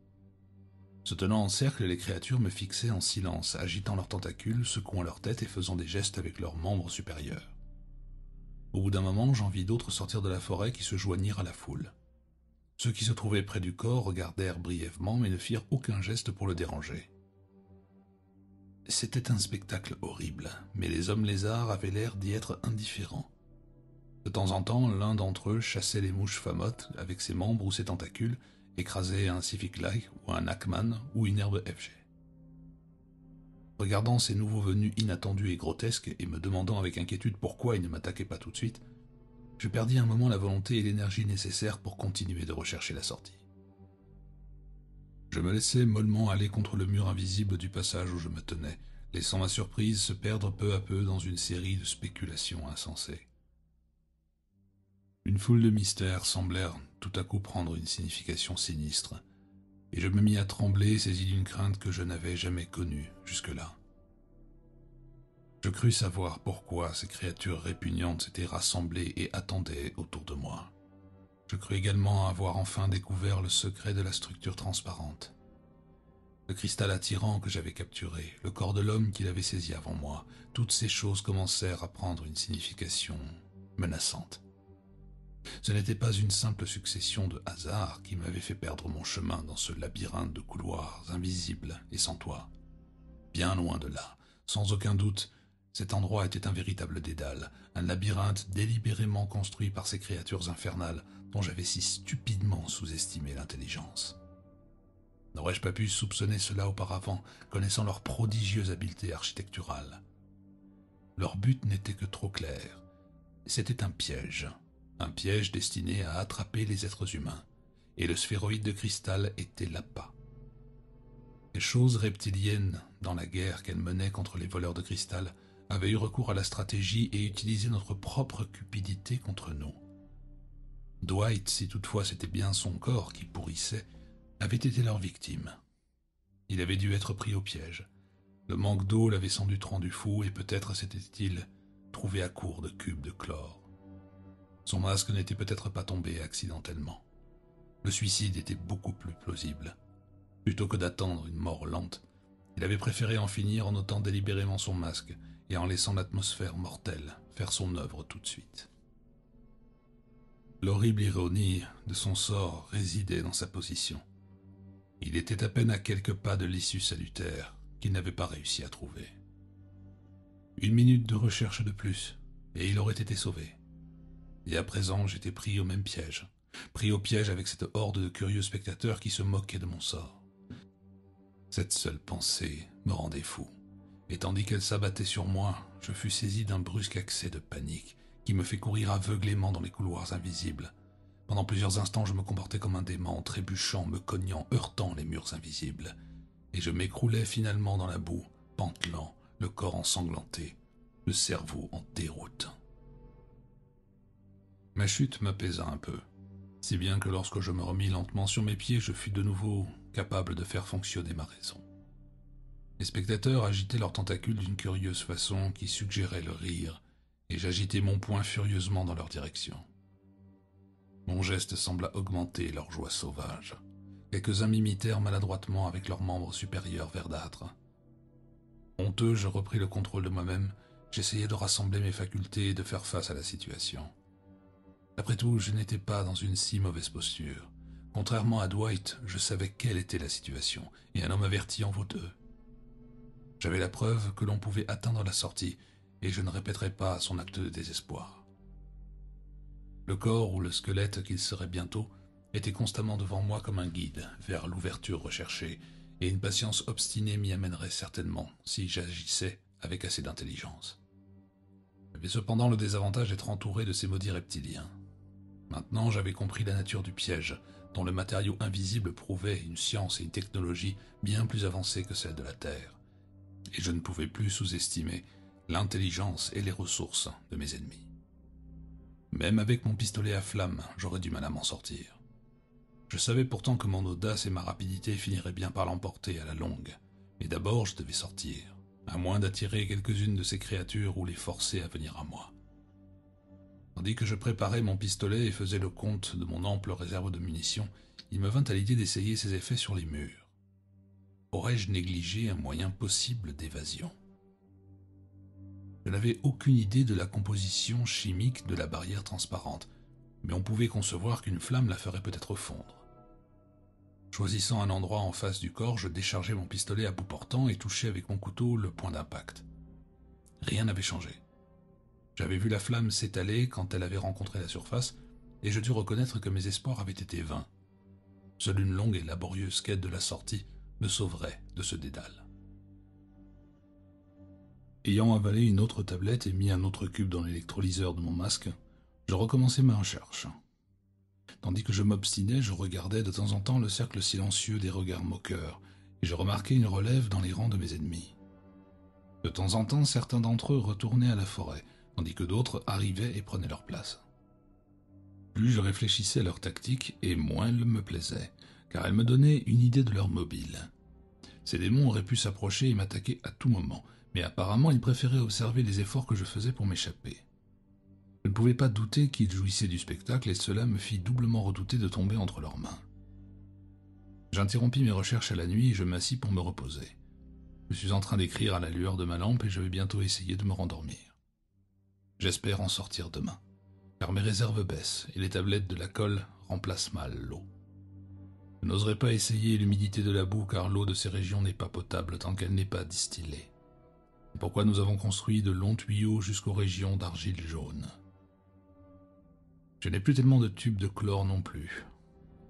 Se tenant en cercle, les créatures me fixaient en silence, agitant leurs tentacules, secouant leur tête et faisant des gestes avec leurs membres supérieurs. Au bout d'un moment, j'en vis d'autres sortir de la forêt qui se joignirent à la foule. Ceux qui se trouvaient près du corps regardèrent brièvement, mais ne firent aucun geste pour le déranger. C'était un spectacle horrible, mais les hommes lézards avaient l'air d'y être indifférents. De temps en temps, l'un d'entre eux chassait les mouches famottes avec ses membres ou ses tentacules, écrasait un Civic-Like ou un Ackman ou une herbe FG. Regardant ces nouveaux venus inattendus et grotesques et me demandant avec inquiétude pourquoi ils ne m'attaquaient pas tout de suite, je perdis un moment la volonté et l'énergie nécessaires pour continuer de rechercher la sortie. Je me laissai mollement aller contre le mur invisible du passage où je me tenais, laissant ma surprise se perdre peu à peu dans une série de spéculations insensées. Une foule de mystères semblèrent tout à coup prendre une signification sinistre, et je me mis à trembler, saisi d'une crainte que je n'avais jamais connue jusque-là. Je crus savoir pourquoi ces créatures répugnantes s'étaient rassemblées et attendaient autour de moi. Je crus également avoir enfin découvert le secret de la structure transparente. Le cristal attirant que j'avais capturé, le corps de l'homme qu'il avait saisi avant moi, toutes ces choses commencèrent à prendre une signification menaçante. Ce n'était pas une simple succession de hasards qui m'avait fait perdre mon chemin dans ce labyrinthe de couloirs invisibles et sans toit. Bien loin de là, sans aucun doute, cet endroit était un véritable dédale, un labyrinthe délibérément construit par ces créatures infernales dont j'avais si stupidement sous-estimé l'intelligence. N'aurais-je pas pu soupçonner cela auparavant, connaissant leur prodigieuse habileté architecturale? Leur but n'était que trop clair. C'était un piège destiné à attraper les êtres humains, et le sphéroïde de cristal était l'appât. Les choses reptiliennes, dans la guerre qu'elles menaient contre les voleurs de cristal, avaient eu recours à la stratégie et utilisé notre propre cupidité contre nous. Dwight, si toutefois c'était bien son corps qui pourrissait, avait été leur victime. Il avait dû être pris au piège. Le manque d'eau l'avait sans doute rendu fou, et peut-être s'était-il trouvé à court de cubes de chlore. Son masque n'était peut-être pas tombé accidentellement. Le suicide était beaucoup plus plausible. Plutôt que d'attendre une mort lente, il avait préféré en finir en ôtant délibérément son masque et en laissant l'atmosphère mortelle faire son œuvre tout de suite. L'horrible ironie de son sort résidait dans sa position. Il était à peine à quelques pas de l'issue salutaire qu'il n'avait pas réussi à trouver. 1 minute de recherche de plus, et il aurait été sauvé. Et à présent, j'étais pris au même piège, pris au piège avec cette horde de curieux spectateurs qui se moquaient de mon sort. Cette seule pensée me rendait fou, et tandis qu'elle s'abattait sur moi, je fus saisi d'un brusque accès de panique qui me fait courir aveuglément dans les couloirs invisibles. Pendant plusieurs instants, je me comportais comme un dément, trébuchant, me cognant, heurtant les murs invisibles, et je m'écroulais finalement dans la boue, pantelant, le corps ensanglanté, le cerveau en déroute. Ma chute m'apaisa un peu, si bien que lorsque je me remis lentement sur mes pieds, je fus de nouveau capable de faire fonctionner ma raison. Les spectateurs agitaient leurs tentacules d'une curieuse façon qui suggérait le rire, et j'agitai mon poing furieusement dans leur direction. Mon geste sembla augmenter leur joie sauvage. Quelques-uns m'imitèrent maladroitement avec leurs membres supérieurs verdâtres. Honteux, je repris le contrôle de moi-même, j'essayais de rassembler mes facultés et de faire face à la situation. Après tout, je n'étais pas dans une si mauvaise posture. Contrairement à Dwight, je savais quelle était la situation, et un homme averti en vaut deux. J'avais la preuve que l'on pouvait atteindre la sortie, et je ne répéterais pas son acte de désespoir. Le corps ou le squelette qu'il serait bientôt était constamment devant moi comme un guide vers l'ouverture recherchée, et une patience obstinée m'y amènerait certainement si j'agissais avec assez d'intelligence. J'avais cependant le désavantage d'être entouré de ces maudits reptiliens. Maintenant, j'avais compris la nature du piège, dont le matériau invisible prouvait une science et une technologie bien plus avancées que celles de la Terre, et je ne pouvais plus sous-estimer l'intelligence et les ressources de mes ennemis. Même avec mon pistolet à flamme, j'aurais du mal à m'en sortir. Je savais pourtant que mon audace et ma rapidité finiraient bien par l'emporter à la longue, mais d'abord je devais sortir, à moins d'attirer quelques-unes de ces créatures ou les forcer à venir à moi. Tandis que je préparais mon pistolet et faisais le compte de mon ample réserve de munitions, il me vint à l'idée d'essayer ses effets sur les murs. Aurais-je négligé un moyen possible d'évasion ? Je n'avais aucune idée de la composition chimique de la barrière transparente, mais on pouvait concevoir qu'une flamme la ferait peut-être fondre. Choisissant un endroit en face du corps, je déchargeai mon pistolet à bout portant et touchai avec mon couteau le point d'impact. Rien n'avait changé. J'avais vu la flamme s'étaler quand elle avait rencontré la surface, et je dus reconnaître que mes espoirs avaient été vains. Seule une longue et laborieuse quête de la sortie me sauverait de ce dédale. Ayant avalé une autre tablette et mis un autre cube dans l'électrolyseur de mon masque, je recommençai ma recherche. Tandis que je m'obstinais, je regardais de temps en temps le cercle silencieux des regards moqueurs, et je remarquai une relève dans les rangs de mes ennemis. De temps en temps, certains d'entre eux retournaient à la forêt, tandis que d'autres arrivaient et prenaient leur place. Plus je réfléchissais à leur tactique, et moins elle me plaisait, car elle me donnait une idée de leur mobile. Ces démons auraient pu s'approcher et m'attaquer à tout moment, mais apparemment ils préféraient observer les efforts que je faisais pour m'échapper. Je ne pouvais pas douter qu'ils jouissaient du spectacle, et cela me fit doublement redouter de tomber entre leurs mains. J'interrompis mes recherches à la nuit et je m'assis pour me reposer. Je suis en train d'écrire à la lueur de ma lampe et je vais bientôt essayer de me rendormir. J'espère en sortir demain, car mes réserves baissent et les tablettes de la colle remplacent mal l'eau. Je n'oserais pas essayer l'humidité de la boue, car l'eau de ces régions n'est pas potable tant qu'elle n'est pas distillée. C'est pourquoi nous avons construit de longs tuyaux jusqu'aux régions d'argile jaune. Je n'ai plus tellement de tubes de chlore non plus,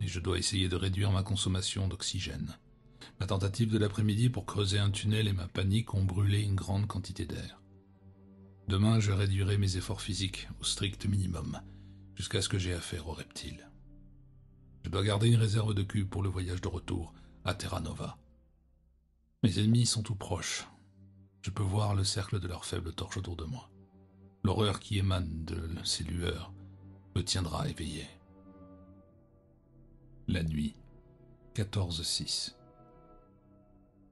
et je dois essayer de réduire ma consommation d'oxygène. Ma tentative de l'après-midi pour creuser un tunnel et ma panique ont brûlé une grande quantité d'air. Demain, je réduirai mes efforts physiques au strict minimum, jusqu'à ce que j'aie affaire aux reptiles. Je dois garder une réserve de cubes pour le voyage de retour à Terra Nova. Mes ennemis sont tout proches. Je peux voir le cercle de leurs faibles torches autour de moi. L'horreur qui émane de ces lueurs me tiendra éveillé. La nuit, 14-6.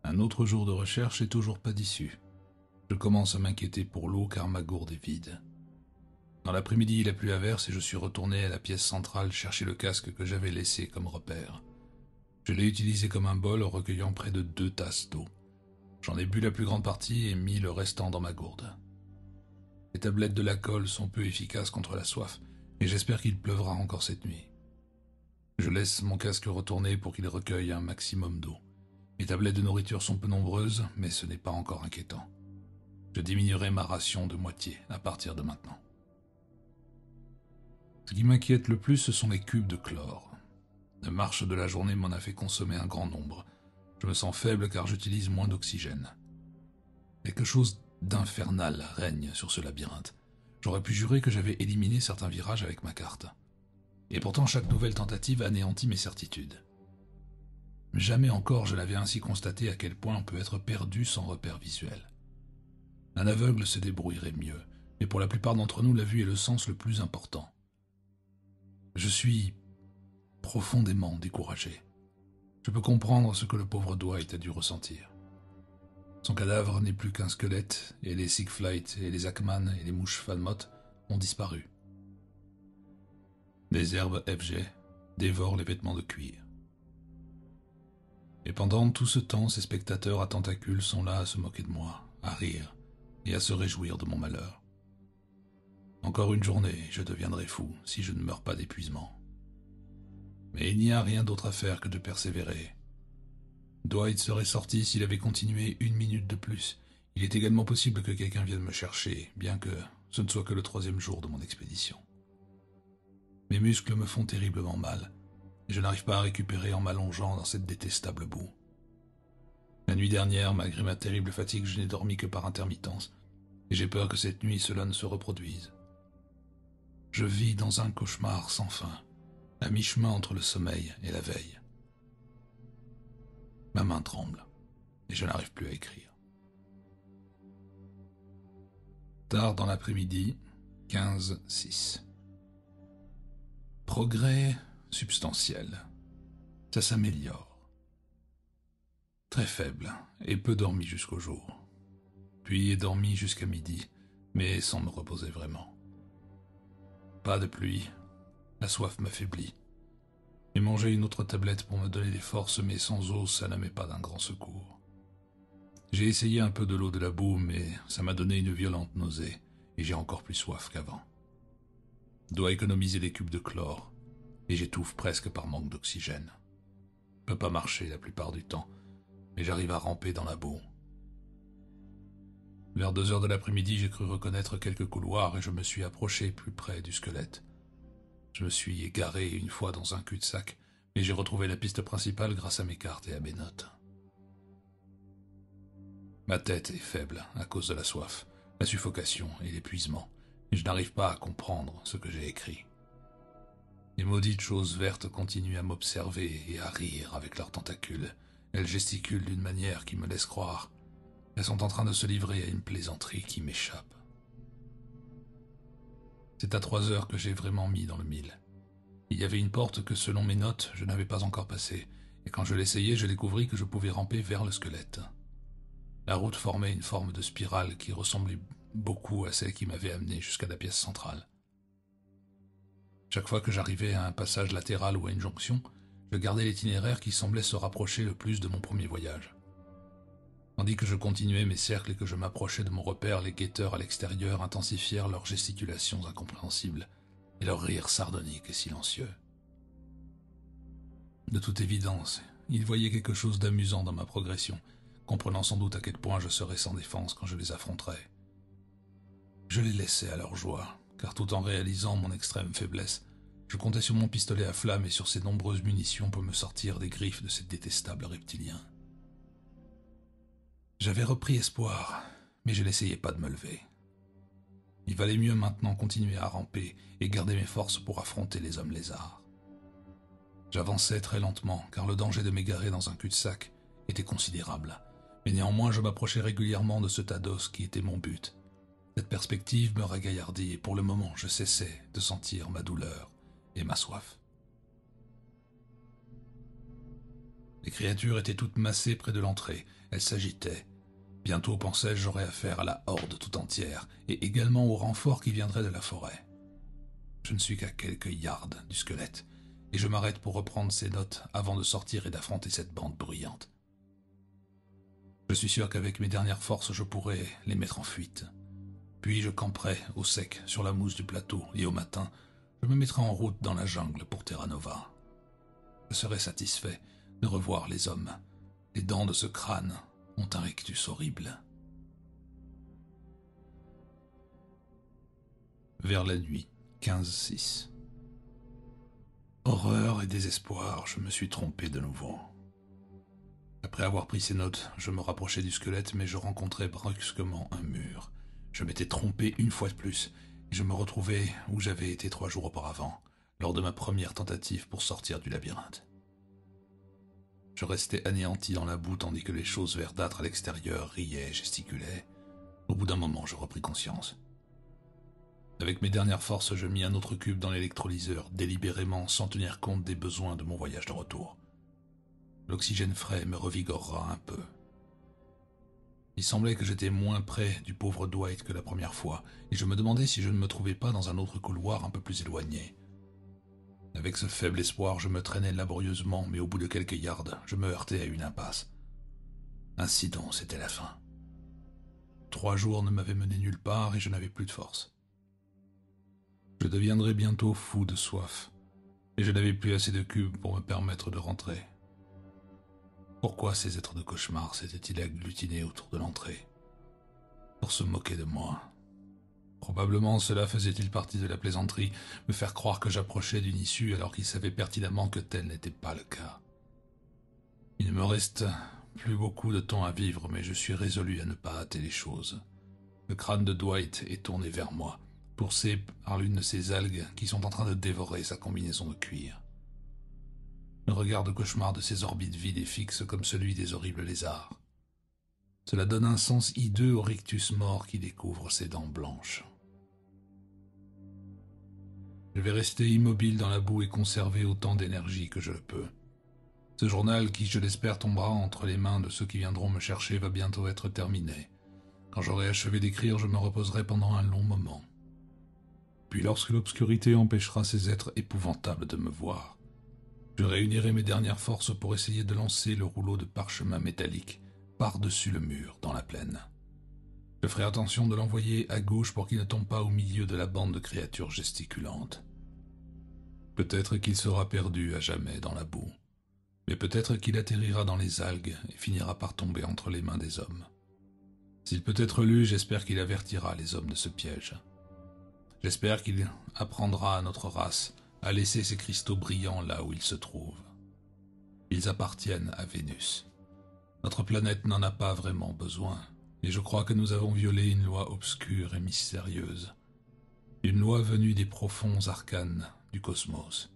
Un autre jour de recherche et toujours pas d'issue. Je commence à m'inquiéter pour l'eau car ma gourde est vide. Dans l'après-midi, il a plu à verse et je suis retourné à la pièce centrale chercher le casque que j'avais laissé comme repère. Je l'ai utilisé comme un bol, recueillant près de 2 tasses d'eau. J'en ai bu la plus grande partie et mis le restant dans ma gourde. Les tablettes de la colle sont peu efficaces contre la soif, et j'espère qu'il pleuvra encore cette nuit. Je laisse mon casque retourner pour qu'il recueille un maximum d'eau. Mes tablettes de nourriture sont peu nombreuses, mais ce n'est pas encore inquiétant. Je diminuerai ma ration de moitié à partir de maintenant. Ce qui m'inquiète le plus, ce sont les cubes de chlore. La marche de la journée m'en a fait consommer un grand nombre. Je me sens faible car j'utilise moins d'oxygène. Quelque chose d'infernal règne sur ce labyrinthe. J'aurais pu jurer que j'avais éliminé certains virages avec ma carte. Et pourtant chaque nouvelle tentative anéantit mes certitudes. Jamais encore je n'avais ainsi constaté à quel point on peut être perdu sans repère visuel. Un aveugle se débrouillerait mieux, mais pour la plupart d'entre nous, la vue est le sens le plus important. Je suis profondément découragé. Je peux comprendre ce que le pauvre Dwight a dû ressentir. Son cadavre n'est plus qu'un squelette, et les Siegfried et les Ackman et les mouches Falmouth ont disparu. Des herbes FG dévorent les vêtements de cuir. Et pendant tout ce temps, ces spectateurs à tentacules sont là à se moquer de moi, à rire et à se réjouir de mon malheur. Encore une journée, je deviendrai fou si je ne meurs pas d'épuisement. Mais il n'y a rien d'autre à faire que de persévérer. Dwight serait sorti s'il avait continué 1 minute de plus. Il est également possible que quelqu'un vienne me chercher, bien que ce ne soit que le 3e jour de mon expédition. Mes muscles me font terriblement mal, et je n'arrive pas à récupérer en m'allongeant dans cette détestable boue. La nuit dernière, malgré ma terrible fatigue, je n'ai dormi que par intermittence, et j'ai peur que cette nuit cela ne se reproduise. Je vis dans un cauchemar sans fin, à mi-chemin entre le sommeil et la veille. Ma main tremble, et je n'arrive plus à écrire. Tard dans l'après-midi, 15-6. Progrès substantiel. Ça s'améliore. Très faible, et peu dormi jusqu'au jour. Puis dormi jusqu'à midi, mais sans me reposer vraiment. Pas de pluie, la soif m'affaiblit. J'ai mangé une autre tablette pour me donner des forces, mais sans eau, ça ne m'est pas d'un grand secours. J'ai essayé un peu de l'eau de la boue, mais ça m'a donné une violente nausée, et j'ai encore plus soif qu'avant. Je dois économiser les cubes de chlore, et j'étouffe presque par manque d'oxygène. Je peux pas marcher la plupart du temps, mais j'arrive à ramper dans la boue. Vers 2 heures de l'après-midi, j'ai cru reconnaître quelques couloirs et je me suis approché plus près du squelette. Je me suis égaré une fois dans un cul-de-sac, mais j'ai retrouvé la piste principale grâce à mes cartes et à mes notes. Ma tête est faible à cause de la soif, la suffocation et l'épuisement, et je n'arrive pas à comprendre ce que j'ai écrit. Les maudites choses vertes continuent à m'observer et à rire avec leurs tentacules. Elles gesticulent d'une manière qui me laisse croire qu'elles sont en train de se livrer à une plaisanterie qui m'échappe. C'est à 3 heures que j'ai vraiment mis dans le mille. Il y avait une porte que, selon mes notes, je n'avais pas encore passée, et quand je l'essayais, je découvris que je pouvais ramper vers le squelette. La route formait une forme de spirale qui ressemblait beaucoup à celle qui m'avait amené jusqu'à la pièce centrale. Chaque fois que j'arrivais à un passage latéral ou à une jonction, je gardais l'itinéraire qui semblait se rapprocher le plus de mon premier voyage. Tandis que je continuais mes cercles et que je m'approchais de mon repère, les guetteurs à l'extérieur intensifièrent leurs gesticulations incompréhensibles et leurs rires sardoniques et silencieux. De toute évidence, ils voyaient quelque chose d'amusant dans ma progression, comprenant sans doute à quel point je serais sans défense quand je les affronterais. Je les laissais à leur joie, car tout en réalisant mon extrême faiblesse, je comptais sur mon pistolet à flamme et sur ses nombreuses munitions pour me sortir des griffes de ces détestables reptiliens. J'avais repris espoir, mais je n'essayais pas de me lever. Il valait mieux maintenant continuer à ramper et garder mes forces pour affronter les hommes lézards. J'avançais très lentement, car le danger de m'égarer dans un cul-de-sac était considérable, mais néanmoins je m'approchais régulièrement de ce tas d'os qui était mon but. Cette perspective me ragaillardit et pour le moment je cessais de sentir ma douleur et ma soif. Les créatures étaient toutes massées près de l'entrée, elles s'agitaient. Bientôt, pensais-je, j'aurais affaire à la horde tout entière, et également au renfort qui viendrait de la forêt. Je ne suis qu'à quelques yards du squelette, et je m'arrête pour reprendre ces notes avant de sortir et d'affronter cette bande bruyante. Je suis sûr qu'avec mes dernières forces, je pourrais les mettre en fuite. Puis je camperai au sec sur la mousse du plateau, et au matin, je me mettrai en route dans la jungle pour Terra Nova. Je serai satisfait de revoir les hommes. Les dents de ce crâne ont un rictus horrible. Vers la nuit, 15-6. Horreur et désespoir, je me suis trompé de nouveau. Après avoir pris ces notes, je me rapprochais du squelette, mais je rencontrais brusquement un mur. Je m'étais trompé une fois de plus, et je me retrouvais où j'avais été 3 jours auparavant, lors de ma première tentative pour sortir du labyrinthe. Je restais anéanti dans la boue tandis que les choses verdâtres à l'extérieur riaient et gesticulaient. Au bout d'un moment, je repris conscience. Avec mes dernières forces, je mis un autre cube dans l'électrolyseur, délibérément sans tenir compte des besoins de mon voyage de retour. L'oxygène frais me revigorera un peu. Il semblait que j'étais moins près du pauvre Dwight que la première fois, et je me demandais si je ne me trouvais pas dans un autre couloir un peu plus éloigné. Avec ce faible espoir, je me traînais laborieusement, mais au bout de quelques yards, je me heurtais à une impasse. Ainsi donc, c'était la fin. 3 jours ne m'avaient mené nulle part et je n'avais plus de force. Je deviendrais bientôt fou de soif, et je n'avais plus assez de cubes pour me permettre de rentrer. Pourquoi ces êtres de cauchemar s'étaient-ils agglutinés autour de l'entrée? Pour se moquer de moi. Probablement cela faisait-il partie de la plaisanterie, me faire croire que j'approchais d'une issue alors qu'ils savaient pertinemment que tel n'était pas le cas. Il ne me reste plus beaucoup de temps à vivre, mais je suis résolu à ne pas hâter les choses. Le crâne de Dwight est tourné vers moi, poussé par l'une de ces algues qui sont en train de dévorer sa combinaison de cuir. Le regard de cauchemar de ses orbites vides et fixes comme celui des horribles lézards. Cela donne un sens hideux au rictus mort qui découvre ses dents blanches. Je vais rester immobile dans la boue et conserver autant d'énergie que je le peux. Ce journal, qui je l'espère tombera entre les mains de ceux qui viendront me chercher, va bientôt être terminé. Quand j'aurai achevé d'écrire, je me reposerai pendant un long moment. Puis lorsque l'obscurité empêchera ces êtres épouvantables de me voir, je réunirai mes dernières forces pour essayer de lancer le rouleau de parchemin métallique par-dessus le mur dans la plaine. Je ferai attention de l'envoyer à gauche pour qu'il ne tombe pas au milieu de la bande de créatures gesticulantes. Peut-être qu'il sera perdu à jamais dans la boue, mais peut-être qu'il atterrira dans les algues et finira par tomber entre les mains des hommes. S'il peut être lu, j'espère qu'il avertira les hommes de ce piège. J'espère qu'il apprendra à notre race à laisser ces cristaux brillants là où ils se trouvent. Ils appartiennent à Vénus. Notre planète n'en a pas vraiment besoin, et je crois que nous avons violé une loi obscure et mystérieuse. Une loi venue des profonds arcanes du cosmos.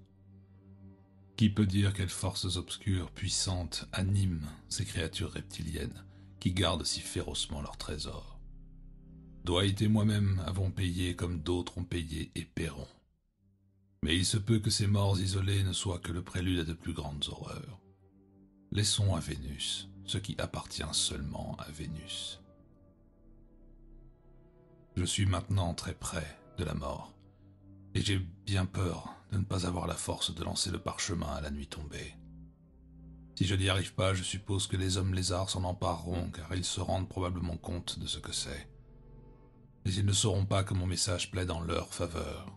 Qui peut dire quelles forces obscures, puissantes, animent ces créatures reptiliennes qui gardent si férocement leurs trésors? Dwight et moi-même avons payé comme d'autres ont payé et paieront. Mais il se peut que ces morts isolées ne soient que le prélude à de plus grandes horreurs. Laissons à Vénus ce qui appartient seulement à Vénus. Je suis maintenant très près de la mort, et j'ai bien peur de ne pas avoir la force de lancer le parchemin à la nuit tombée. Si je n'y arrive pas, je suppose que les hommes lézards s'en empareront, car ils se rendent probablement compte de ce que c'est. Mais ils ne sauront pas que mon message plaide en leur faveur.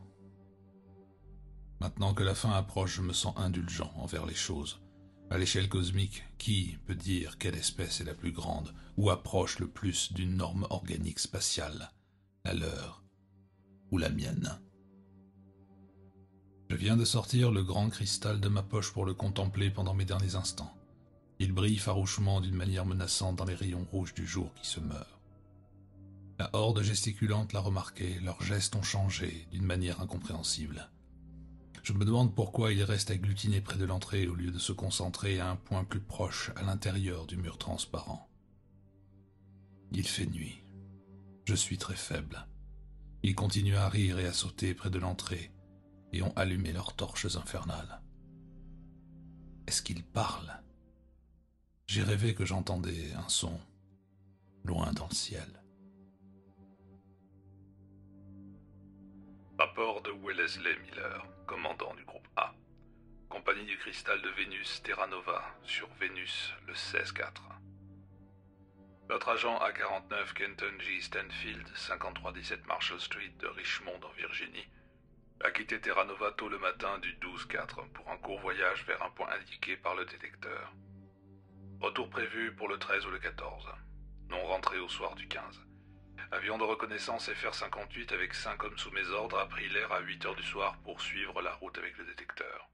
Maintenant que la fin approche, je me sens indulgent envers les choses. À l'échelle cosmique, qui peut dire quelle espèce est la plus grande ou approche le plus d'une norme organique spatiale, la leur ou la mienne? Je viens de sortir le grand cristal de ma poche pour le contempler pendant mes derniers instants. Il brille farouchement d'une manière menaçante dans les rayons rouges du jour qui se meurt. La horde gesticulante l'a remarqué, leurs gestes ont changé d'une manière incompréhensible. Je me demande pourquoi ils restent agglutinés près de l'entrée au lieu de se concentrer à un point plus proche à l'intérieur du mur transparent. Il fait nuit. Je suis très faible. Ils continuent à rire et à sauter près de l'entrée et ont allumé leurs torches infernales. Est-ce qu'ils parlent? J'ai rêvé que j'entendais un son, loin dans le ciel. Rapport de Wellesley Miller, commandant du groupe A. Compagnie du cristal de Vénus Terra Nova, sur Vénus le 16-4. Notre agent A49 Kenton G. Stanfield, 5317 Marshall Street de Richmond en Virginie, a quitté Terra Nova tôt le matin du 12-4 pour un court voyage vers un point indiqué par le détecteur. Retour prévu pour le 13 ou le 14. Non rentré au soir du 15. Avion de reconnaissance FR-58 avec 5 hommes sous mes ordres a pris l'air à 8 heures du soir pour suivre la route avec le détecteur.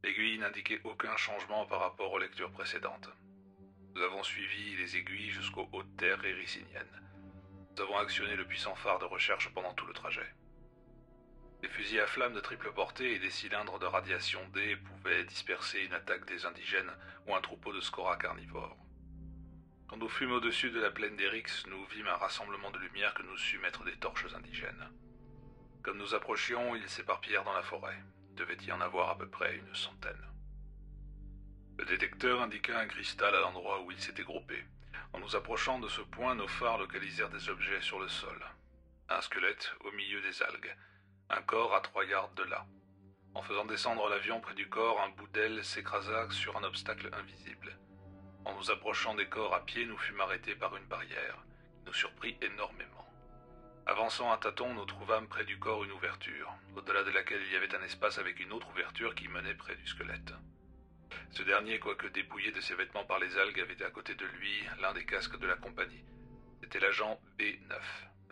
L'aiguille n'indiquait aucun changement par rapport aux lectures précédentes. Nous avons suivi les aiguilles jusqu'aux hautes terres ériciniennes. Nous avons actionné le puissant phare de recherche pendant tout le trajet. Des fusils à flammes de triple portée et des cylindres de radiation D pouvaient disperser une attaque des indigènes ou un troupeau de scora carnivores. Quand nous fûmes au-dessus de la plaine d'Erix, nous vîmes un rassemblement de lumière que nous sûmes être des torches indigènes. Comme nous approchions, ils s'éparpillèrent dans la forêt. Il devait y en avoir à peu près une centaine. Le détecteur indiqua un cristal à l'endroit où ils s'étaient groupés. En nous approchant de ce point, nos phares localisèrent des objets sur le sol. Un squelette au milieu des algues. Un corps à 3 yards de là. En faisant descendre l'avion près du corps, un bout d'aile s'écrasa sur un obstacle invisible. En nous approchant des corps à pied, nous fûmes arrêtés par une barrière, qui nous surprit énormément. Avançant à tâtons, nous trouvâmes près du corps une ouverture, au-delà de laquelle il y avait un espace avec une autre ouverture qui menait près du squelette. Ce dernier, quoique dépouillé de ses vêtements par les algues, avait à côté de lui l'un des casques de la compagnie. C'était l'agent B9,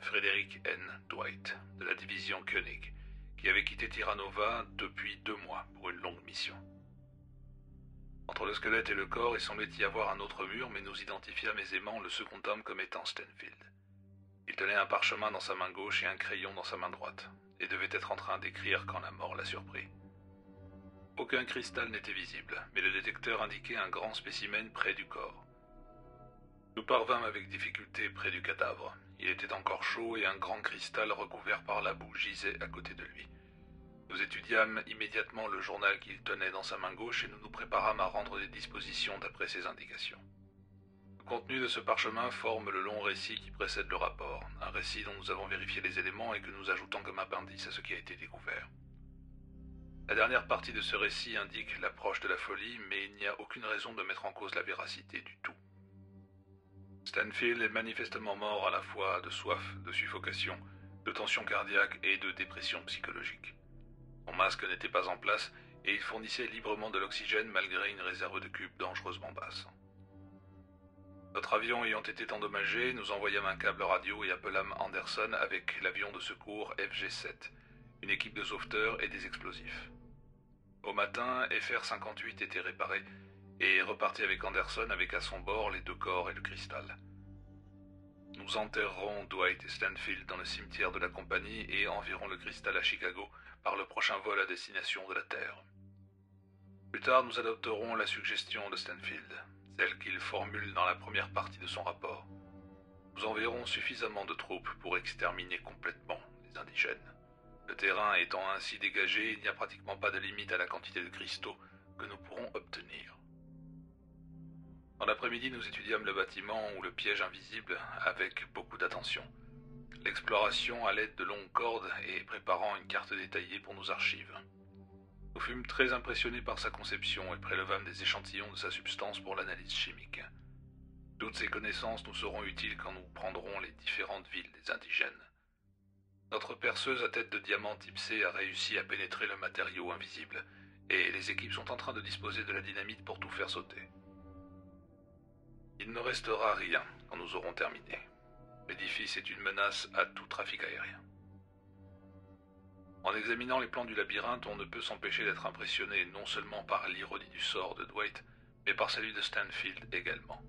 Frédéric N. Dwight, de la division Koenig, qui avait quitté Terra Nova depuis 2 mois pour une longue mission. Entre le squelette et le corps, il semblait y avoir un autre mur, mais nous identifiâmes aisément le second homme comme étant Stanfield. Il tenait un parchemin dans sa main gauche et un crayon dans sa main droite, et devait être en train d'écrire quand la mort l'a surpris. Aucun cristal n'était visible, mais le détecteur indiquait un grand spécimen près du corps. Nous parvînmes avec difficulté près du cadavre. Il était encore chaud et un grand cristal recouvert par la boue gisait à côté de lui. Nous étudiâmes immédiatement le journal qu'il tenait dans sa main gauche et nous nous préparâmes à rendre des dispositions d'après ses indications. Le contenu de ce parchemin forme le long récit qui précède le rapport, un récit dont nous avons vérifié les éléments et que nous ajoutons comme appendice à ce qui a été découvert. La dernière partie de ce récit indique l'approche de la folie, mais il n'y a aucune raison de mettre en cause la véracité du tout. Stanfield est manifestement mort à la fois de soif, de suffocation, de tension cardiaque et de dépression psychologique. Son masque n'était pas en place et il fournissait librement de l'oxygène malgré une réserve de cubes dangereusement basse. Notre avion ayant été endommagé, nous envoyâmes un câble radio et appelâmes Anderson avec l'avion de secours FG-7, une équipe de sauveteurs et des explosifs. Au matin, FR-58 était réparé et repartit avec Anderson avec à son bord les 2 corps et le cristal. Nous enterrerons Dwight et Stanfield dans le cimetière de la compagnie et enverrons le cristal à Chicago par le prochain vol à destination de la Terre. Plus tard, nous adopterons la suggestion de Stanfield, celle qu'il formule dans la première partie de son rapport. Nous enverrons suffisamment de troupes pour exterminer complètement les indigènes. Le terrain étant ainsi dégagé, il n'y a pratiquement pas de limite à la quantité de cristaux que nous pourrons obtenir. Dans l'après-midi, nous étudiâmes le bâtiment ou le piège invisible avec beaucoup d'attention. L'exploration à l'aide de longues cordes et préparant une carte détaillée pour nos archives. Nous fûmes très impressionnés par sa conception et prélevâmes des échantillons de sa substance pour l'analyse chimique. Toutes ces connaissances nous seront utiles quand nous prendrons les différentes villes des indigènes. Notre perceuse à tête de diamant type C a réussi à pénétrer le matériau invisible, et les équipes sont en train de disposer de la dynamite pour tout faire sauter. Il ne restera rien quand nous aurons terminé. L'édifice est une menace à tout trafic aérien. En examinant les plans du labyrinthe, on ne peut s'empêcher d'être impressionné non seulement par l'ironie du sort de Dwight, mais par celui de Stanfield également.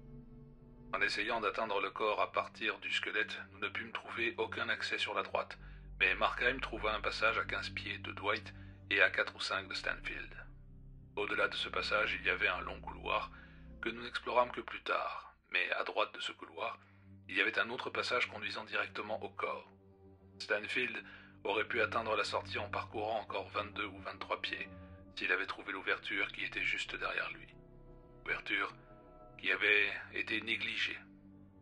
En essayant d'atteindre le corps à partir du squelette, nous ne pûmes trouver aucun accès sur la droite, mais Markheim trouva un passage à 15 pieds de Dwight et à 4 ou 5 de Stanfield. Au-delà de ce passage, il y avait un long couloir que nous n'explorâmes que plus tard, mais à droite de ce couloir, il y avait un autre passage conduisant directement au corps. Stanfield aurait pu atteindre la sortie en parcourant encore 22 ou 23 pieds, s'il avait trouvé l'ouverture qui était juste derrière lui. Ouverture qui avait été négligée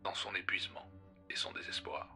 dans son épuisement et son désespoir.